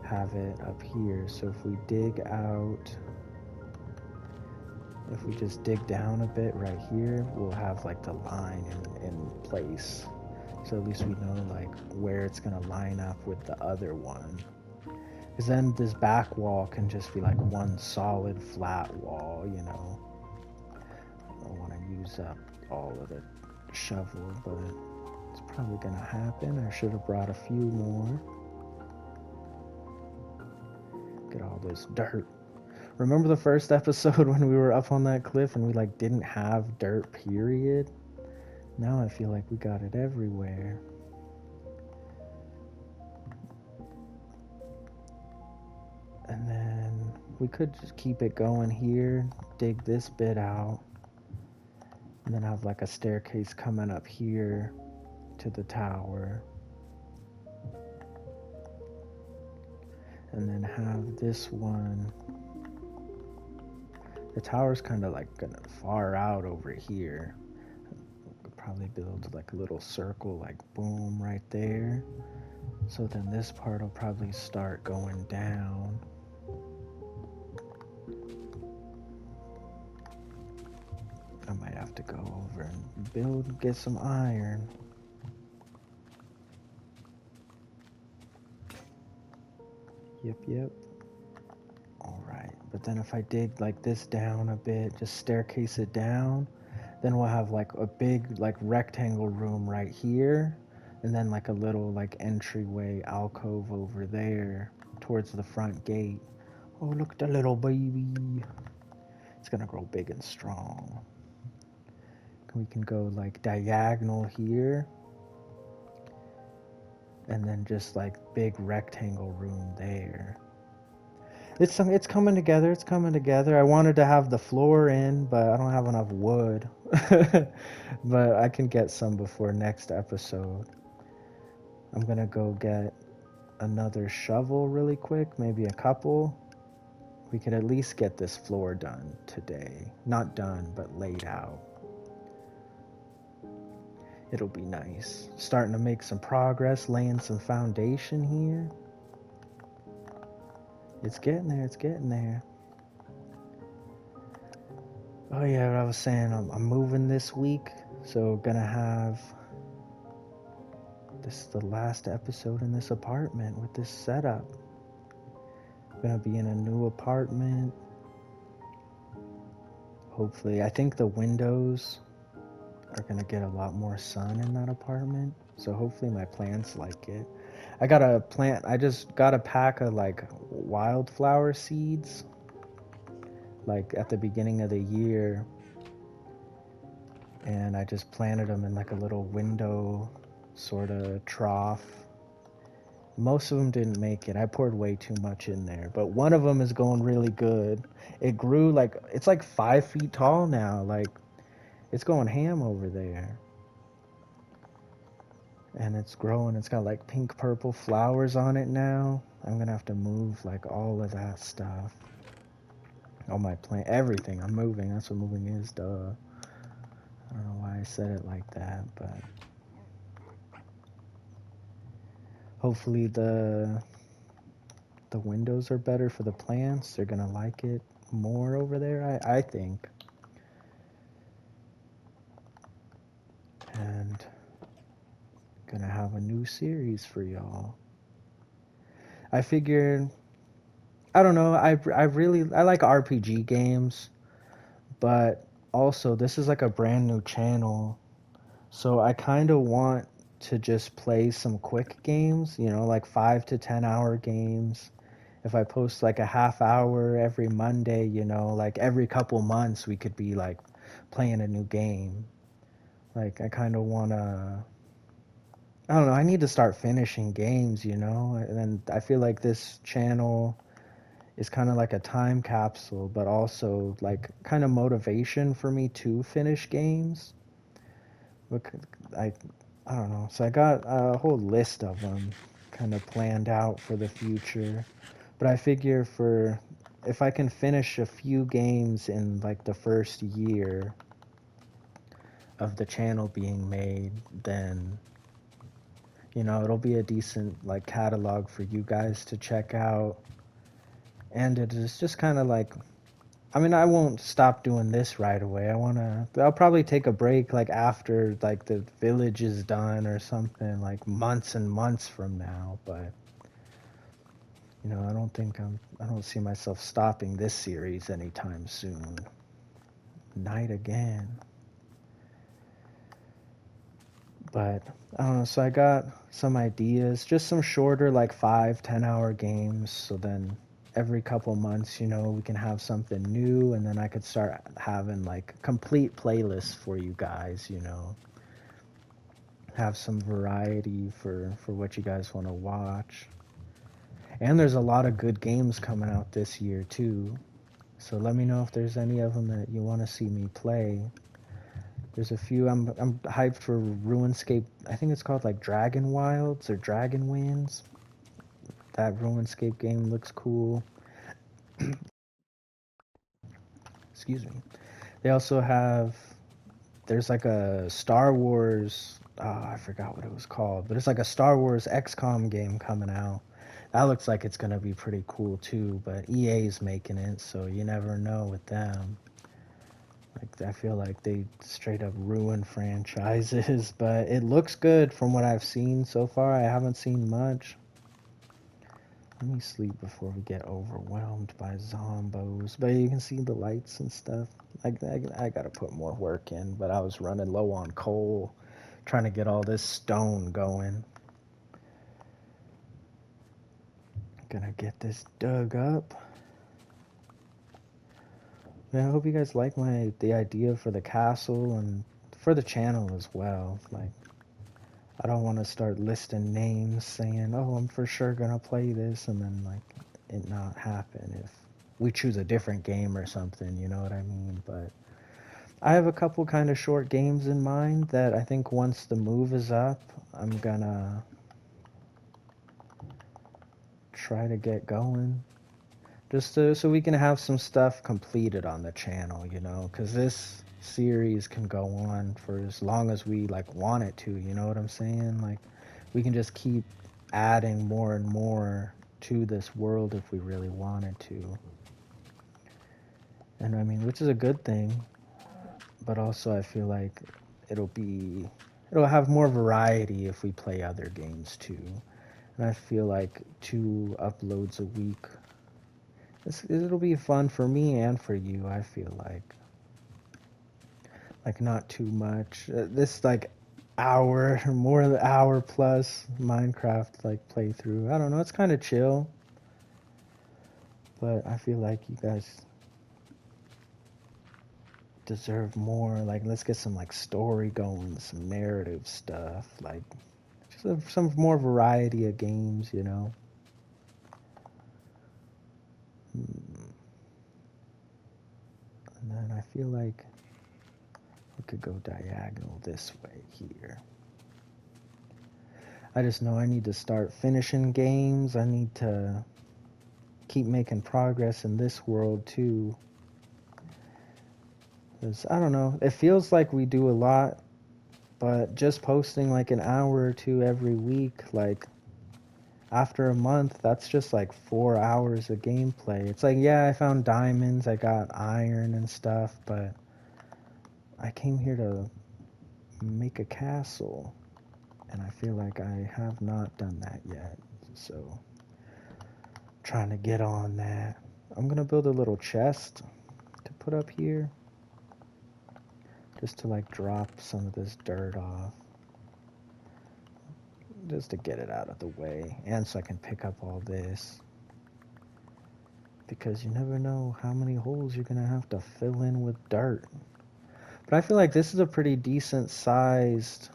have it up here. So if we dig out, if we just dig down a bit right here, we'll have like the line in place. So at least we know like where it's gonna line up with the other one. Because then this back wall can just be like one solid flat wall, you know. I don't want to use up all of the shovel, but it's probably gonna happen. I should have brought a few more. Get all this dirt. Remember the first episode when we were up on that cliff and we like didn't have dirt, period? Now I feel like we got it everywhere. And then we could just keep it going here, dig this bit out, and then have like a staircase coming up here to the tower. And then have this one. The tower's kind of like gonna far out over here. We could probably build like a little circle, like boom, right there. So then this part will probably start going down. I might have to go over and get some iron. Yep. Alright, but then if I dig like this down a bit, just staircase it down, then we'll have like a big like rectangle room right here, and then like a little like entryway alcove over there towards the front gate. Oh, look at the little baby. It's gonna grow big and strong. We can go like diagonal here, and then just like big rectangle room there. It's coming together. It's coming together. I wanted to have the floor in, but I don't have enough wood. But I can get some before next episode. I'm gonna go get another shovel really quick, maybe a couple. We could at least get this floor done today. Not done, but laid out. It'll be nice. Starting to make some progress, laying some foundation here. It's getting there, it's getting there. Oh yeah, what I was saying, I'm moving this week, so gonna have this is the last episode in this apartment with this setup. Gonna be in a new apartment. Hopefully, I think the windows are gonna get a lot more sun in that apartment, so hopefully my plants like it. I just got a pack of like wildflower seeds like at the beginning of the year, and I just planted them in like a little window sort of trough. Most of them didn't make it. I poured way too much in there, but one of them is going really good. It grew like it's like 5 feet tall now. Like it's going ham over there. And it's growing. It's got like pink purple flowers on it now. I'm gonna have to move like all of that stuff. All my plant, everything. I'm moving. That's what moving is, duh. I don't know why I said it like that, but hopefully the windows are better for the plants. They're gonna like it more over there, I think. And gonna have a new series for y'all. I figured, I don't know, I like RPG games, but also this is like a brand new channel, so I kind of want to just play some quick games, you know, like 5 to 10 hour games. If I post like a half hour every Monday, you know, like every couple months we could be like playing a new game. Like I kind of want to, I don't know, I need to start finishing games, you know, and then I feel like this channel is kind of like a time capsule, but also like kind of motivation for me to finish games. Look, I don't know. So I got a whole list of them kind of planned out for the future. But I figure for if I can finish a few games in like the first year of the channel being made, then you know, it'll be a decent like catalog for you guys to check out. And it is just kind of like, I mean, I won't stop doing this right away. I'll probably take a break like after like the village is done or something, like months and months from now, but you know, I don't see myself stopping this series anytime soon. Night again. But I don't know, so I got some ideas, just some shorter like 5-10 hour games, so then every couple months, you know, we can have something new, and then I could start having like complete playlists for you guys, you know. Have some variety for what you guys want to watch. And there's a lot of good games coming out this year too. So let me know if there's any of them that you want to see me play. There's a few. I'm hyped for RuneScape. I think it's called like Dragon Wilds or Dragon Winds. That RuneScape game looks cool. Excuse me. They also have, there's like a Star Wars I forgot what it was called, but it's like a Star Wars XCOM game coming out. That looks like it's gonna be pretty cool too, but EA's making it, so you never know with them. Like I feel like they straight up ruin franchises, but it looks good from what I've seen so far. I haven't seen much. Let me sleep before we get overwhelmed by zombos. But you can see the lights and stuff. I gotta put more work in, but I was running low on coal, trying to get all this stone going. Gonna get this dug up. Yeah, I hope you guys like the idea for the castle and for the channel as well. Like, I don't want to start listing names saying, "Oh, I'm for sure gonna play this," and then like it not happen if we choose a different game or something. You know what I mean? But I have a couple kind of short games in mind that I think once the move is up, I'm gonna try to get going. Just so we can have some stuff completed on the channel, you know, because this series can go on for as long as we like want it to, you know what I'm saying? Like we can just keep adding more and more to this world if we really wanted to. And I mean, which is a good thing, but also I feel like it'll have more variety if we play other games too. And I feel like 2 uploads a week, it'll be fun for me and for you. I feel like not too much. This like hour, more than hour plus Minecraft like playthrough. I don't know. It's kind of chill, but I feel like you guys deserve more. Like let's get some like story going, some narrative stuff. Like just some more variety of games, you know. And then I feel like we could go diagonal this way here. I just know I need to start finishing games. I need to keep making progress in this world too. Because, I don't know, it feels like we do a lot, but just posting like an hour or two every week, like after a month, that's just like 4 hours of gameplay. It's like, yeah, I found diamonds, I got iron and stuff, but I came here to make a castle, and I feel like I have not done that yet. So, trying to get on that. I'm gonna build a little chest to put up here, just to like drop some of this dirt off, just to get it out of the way, and so I can pick up all this, because you never know how many holes you're gonna have to fill in with dirt. But I feel like this is a pretty decent sized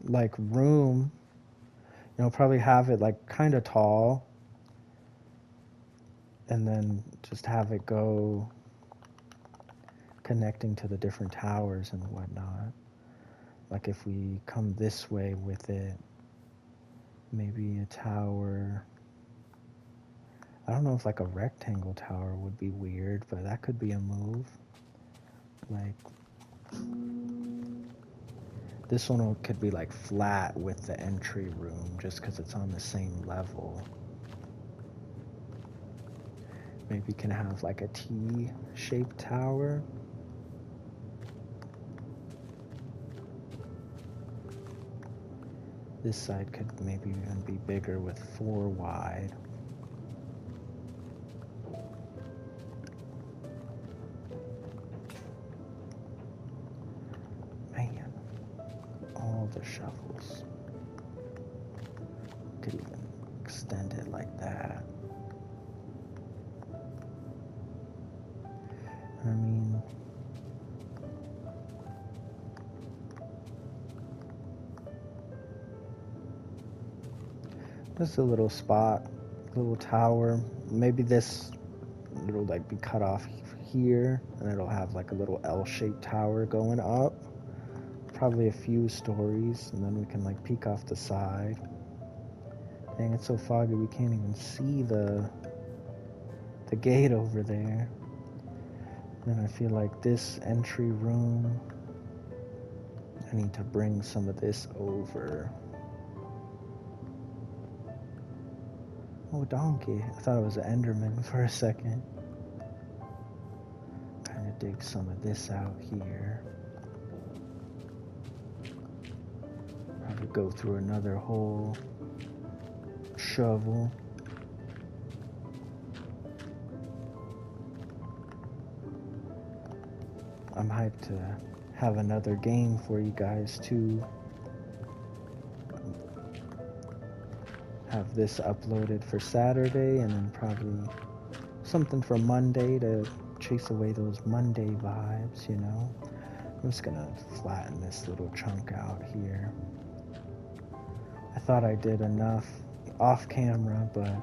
like room. You know, probably have it like kind of tall, and then just have it go connecting to the different towers and whatnot. Like if we come this way with it, maybe a tower. I don't know if like a rectangle tower would be weird, but that could be a move. Like this one could be like flat with the entry room just because it's on the same level. Maybe can have like a T-shaped tower. This side could maybe even be bigger with 4 wide. Man, all the shovels. Could even extend it like that. I mean, just a little spot, little tower. Maybe this it'll like be cut off here, and it'll have like a little L-shaped tower going up. Probably a few stories, and then we can like peek off the side. Dang, it's so foggy we can't even see the gate over there. And I feel like this entry room I need to bring some of this over. Oh, donkey. I thought it was an Enderman for a second. Kind of dig some of this out here. Probably go through another whole shovel. I'm hyped to have another game for you guys too. Have this uploaded for Saturday and then probably something for Monday to chase away those Monday vibes, you know. I'm just gonna flatten this little chunk out here. I thought I did enough off camera, but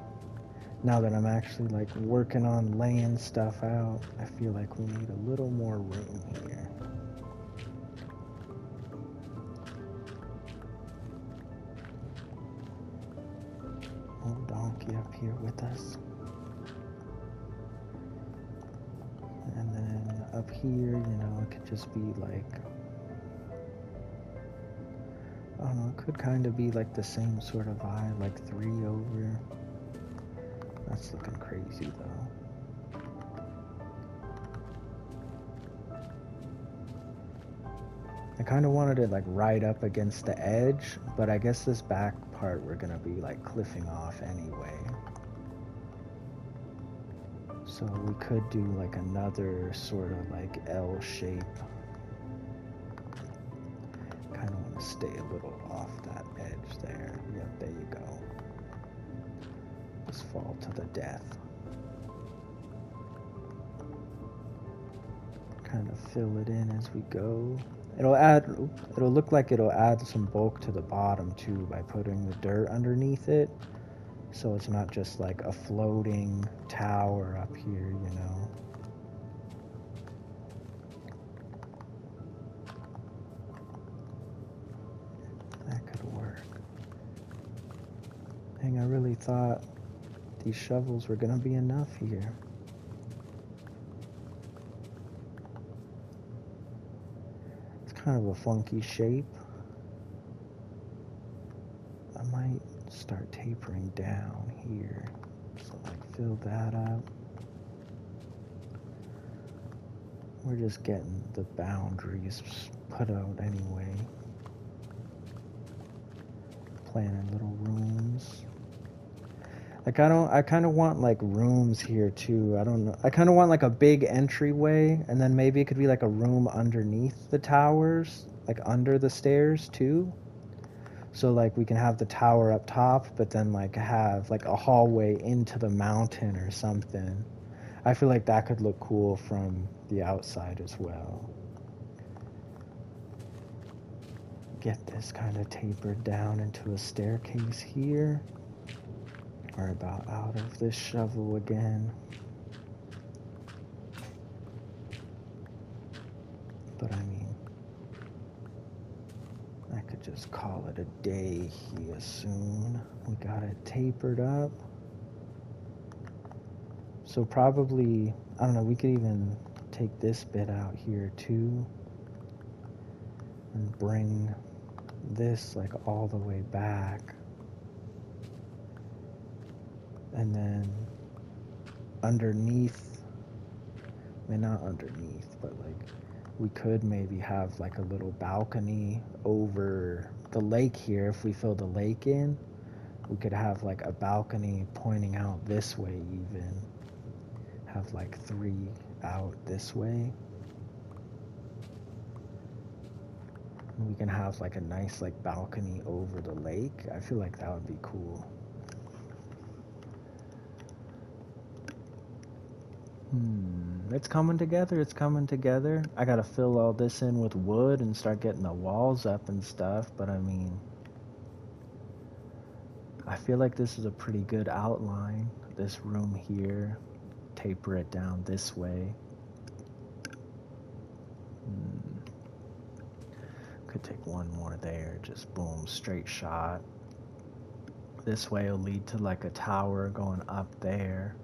now that I'm actually like working on laying stuff out, I feel like we need a little more room here. Old donkey up here with us. And then up here, you know, it could just be like, I don't know, it could kind of be like the same sort of vibe, like 3 over. That's looking crazy though. I kind of wanted it like right up against the edge, but I guess this back part we're gonna be like cliffing off anyway. So we could do like another sort of like L shape. Kind of want to stay a little off that edge there. Yep, there you go. Just fall to the death. Kind of fill it in as we go. It'll look like it'll add some bulk to the bottom too by putting the dirt underneath it. So it's not just like a floating tower up here, you know. That could work. Dang, I really thought these shovels were gonna be enough here. It's kind of a funky shape. I might start tapering down here. So like fill that up. We're just getting the boundaries put out anyway. Planning little rooms. Like I kind of want like rooms here too. I don't know. I kind of want like a big entryway, and then maybe it could be like a room underneath the towers, like under the stairs too. So like we can have the tower up top, but then like have like a hallway into the mountain or something. I feel like that could look cool from the outside as well. Get this kind of tapered down into a staircase here. We're about out of this shovel again. But I mean, I could just call it a day here soon. We got it tapered up. So probably, I don't know, we could even take this bit out here too. And bring this like all the way back. And then underneath, I mean not underneath, but like we could maybe have like a little balcony over the lake here. If we fill the lake in, we could have like a balcony pointing out this way even. Have like 3 out this way. And we can have like a nice like balcony over the lake. I feel like that would be cool. It's coming together, it's coming together. I gotta fill all this in with wood and start getting the walls up and stuff, but I mean, I feel like this is a pretty good outline. This room here, taper it down this way. Could take one more there, just boom, straight shot. This way will lead to like a tower going up there.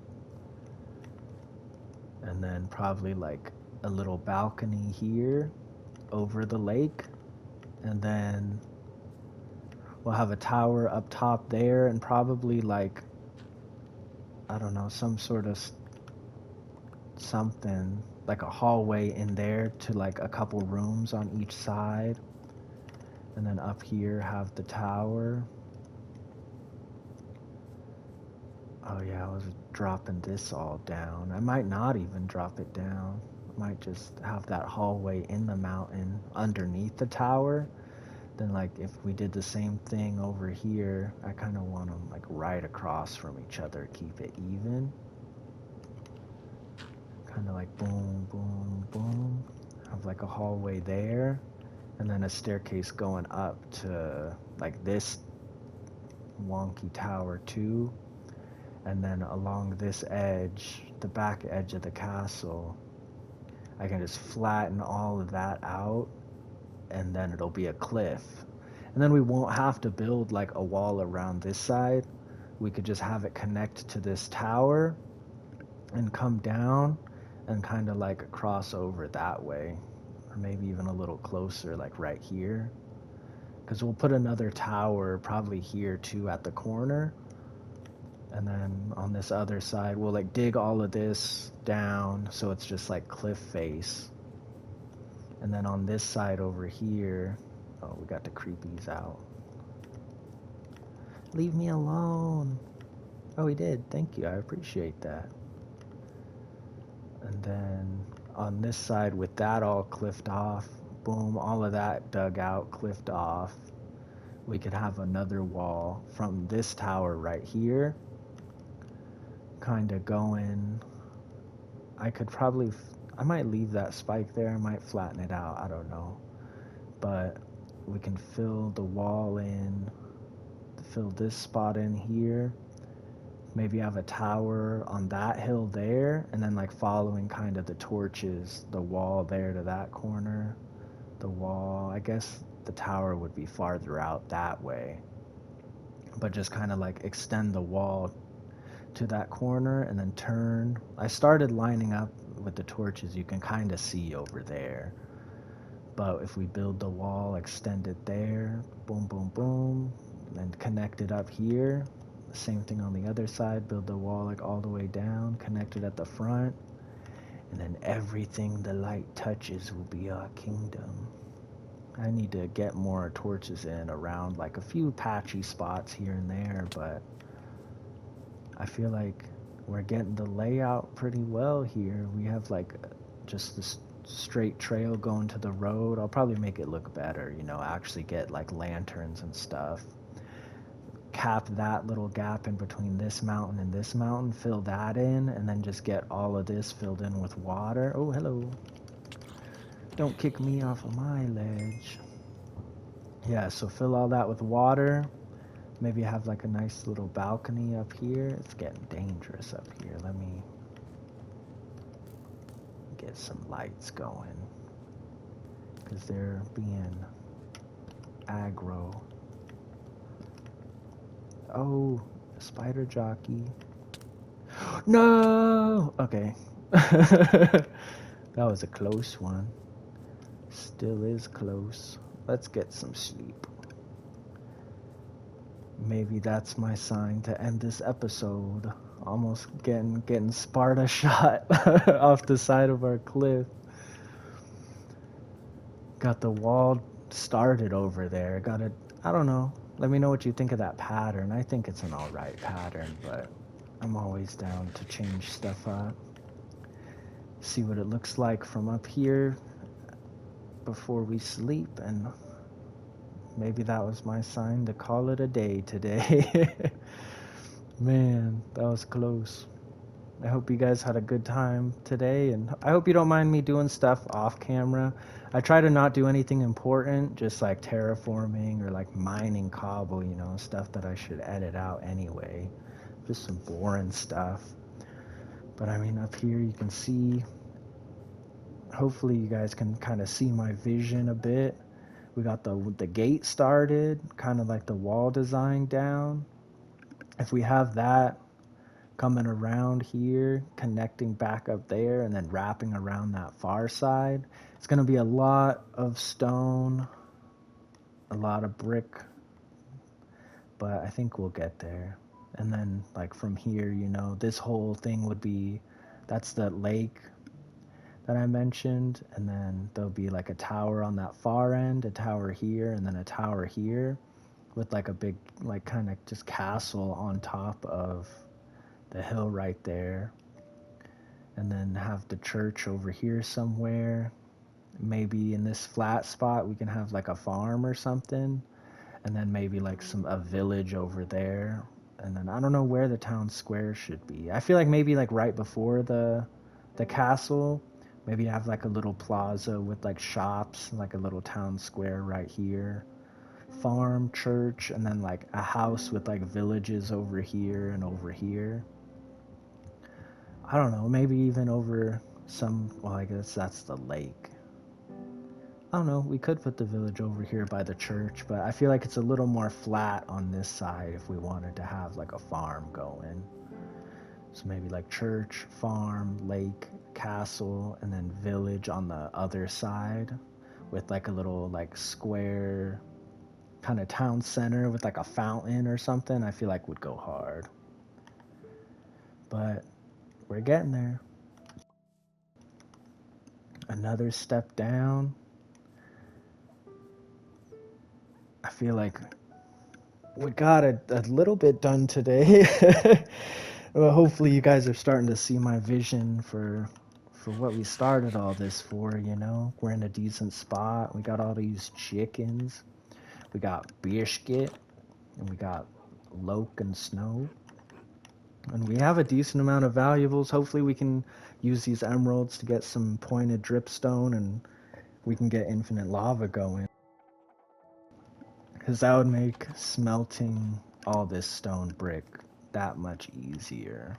And then probably like a little balcony here over the lake. And then we'll have a tower up top there, and probably like, I don't know, some sort of something like a hallway in there to like a couple rooms on each side. And then up here have the tower. Oh yeah, I was dropping this all down. I might not even drop it down. I might just have that hallway in the mountain underneath the tower. Then like if we did the same thing over here, I kind of want them like right across from each other, keep it even. Kind of like boom, boom, boom. Have like a hallway there, and then a staircase going up to like this wonky tower too. And then along this edge, the back edge of the castle, I can just flatten all of that out, and then it'll be a cliff. And then we won't have to build like a wall around this side. We could just have it connect to this tower and come down and kind of like cross over that way. Or maybe even a little closer, like right here. Because we'll put another tower probably here too at the corner. And then on this other side, we'll like dig all of this down so it's just like cliff face. And then on this side over here, oh, we got the creepies out. Leave me alone. Oh, he did. Thank you. I appreciate that. And then on this side with that all cliffed off, boom, all of that dug out, cliffed off. We could have another wall from this tower right here. Kind of going, I could probably, I might leave that spike there, I might flatten it out, I don't know. But we can fill the wall in, fill this spot in here. Maybe have a tower on that hill there, and then like following kind of the torches, the wall there to that corner. The wall, I guess the tower would be farther out that way. But just kind of like extend the wall to that corner and then turn. I started lining up with the torches, you can kind of see over there. But if we build the wall, extend it there, boom, boom, boom, and connect it up here. The same thing on the other side, build the wall like all the way down, connect it at the front, and then everything the light touches will be our kingdom. I need to get more torches in around like a few patchy spots here and there, but I feel like we're getting the layout pretty well here. We have like just this straight trail going to the road. I'll probably make it look better, you know, actually get like lanterns and stuff. Cap that little gap in between this mountain and this mountain, fill that in, and then just get all of this filled in with water. Oh, hello. Don't kick me off of my ledge. Yeah, so fill all that with water. Maybe have like a nice little balcony up here. It's getting dangerous up here. Let me get some lights going, because they're being aggro. Oh, spider jockey. No! Okay. That was a close one. Still is close. Let's get some sleep. Maybe that's my sign to end this episode. Almost getting Sparta shot off the side of our cliff. Got the wall started over there. I don't know. Let me know what you think of that pattern. I think it's an alright pattern, but I'm always down to change stuff up. See what it looks like from up here before we sleep, and maybe that was my sign to call it a day today. Man, that was close. I hope you guys had a good time today, and I hope you don't mind me doing stuff off camera. I try to not do anything important, just like terraforming or like mining cobble, you know, stuff that I should edit out anyway. Just some boring stuff. But I mean, up here you can see, hopefully you guys can kind of see my vision a bit. We got the gate started, kind of like the wall design down. If we have that coming around here, connecting back up there, and then wrapping around that far side, it's going to be a lot of stone, a lot of brick, but I think we'll get there. And then, like, from here, this whole thing would be, that's the lake that I mentioned, and then there'll be like a tower on that far end, a tower here, and then a tower here with like a big, like, kind of just castle on top of the hill right there. And then have the church over here somewhere. Maybe in this flat spot we can have like a farm or something, and then maybe like a village over there. And then I don't know where the town square should be. I feel like maybe like right before the castle, maybe have like a little plaza with like shops, like a little town square right here. Farm, church, and then like a house with like villages over here and over here. I don't know, maybe even over well, I guess that's the lake. I don't know, we could put the village over here by the church, but I feel like it's a little more flat on this side if we wanted to have like a farm going. So maybe like church, farm, lake, castle, and then village on the other side with like a little like square kind of town center with like a fountain or something. I feel like would go hard. But we're getting there. Another step down. I feel like we got a little bit done today. Well, hopefully you guys are starting to see my vision for what we started all this for, We're in a decent spot. We got all these chickens. We got biscuit, and we got loke and snow. And we have a decent amount of valuables. Hopefully we can use these emeralds to get some pointed dripstone, and we can get infinite lava going. Because that would make smelting all this stone brick that much easier.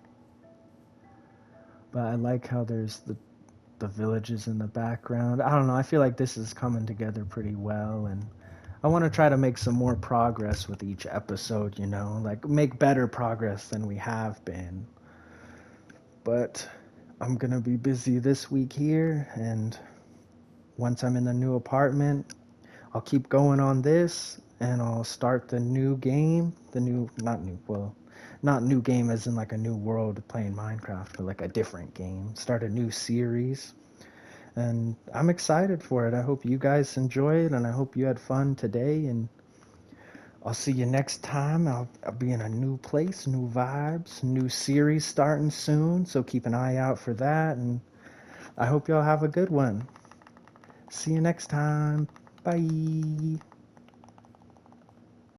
But I like how there's the villages in the background. I don't know, I feel like this is coming together pretty well, and I want to try to make some more progress with each episode, like make better progress than we have been. But I'm gonna be busy this week here, and once I'm in the new apartment, I'll keep going on this, and I'll start the new game, not new game as in like a new world playing Minecraft, but like a different game, start a new series. And I'm excited for it. I hope you guys enjoy it, and I hope you had fun today, and I'll see you next time. I'll be in a new place, new vibes, new series starting soon, so keep an eye out for that, and I hope y'all have a good one. See you next time. Bye.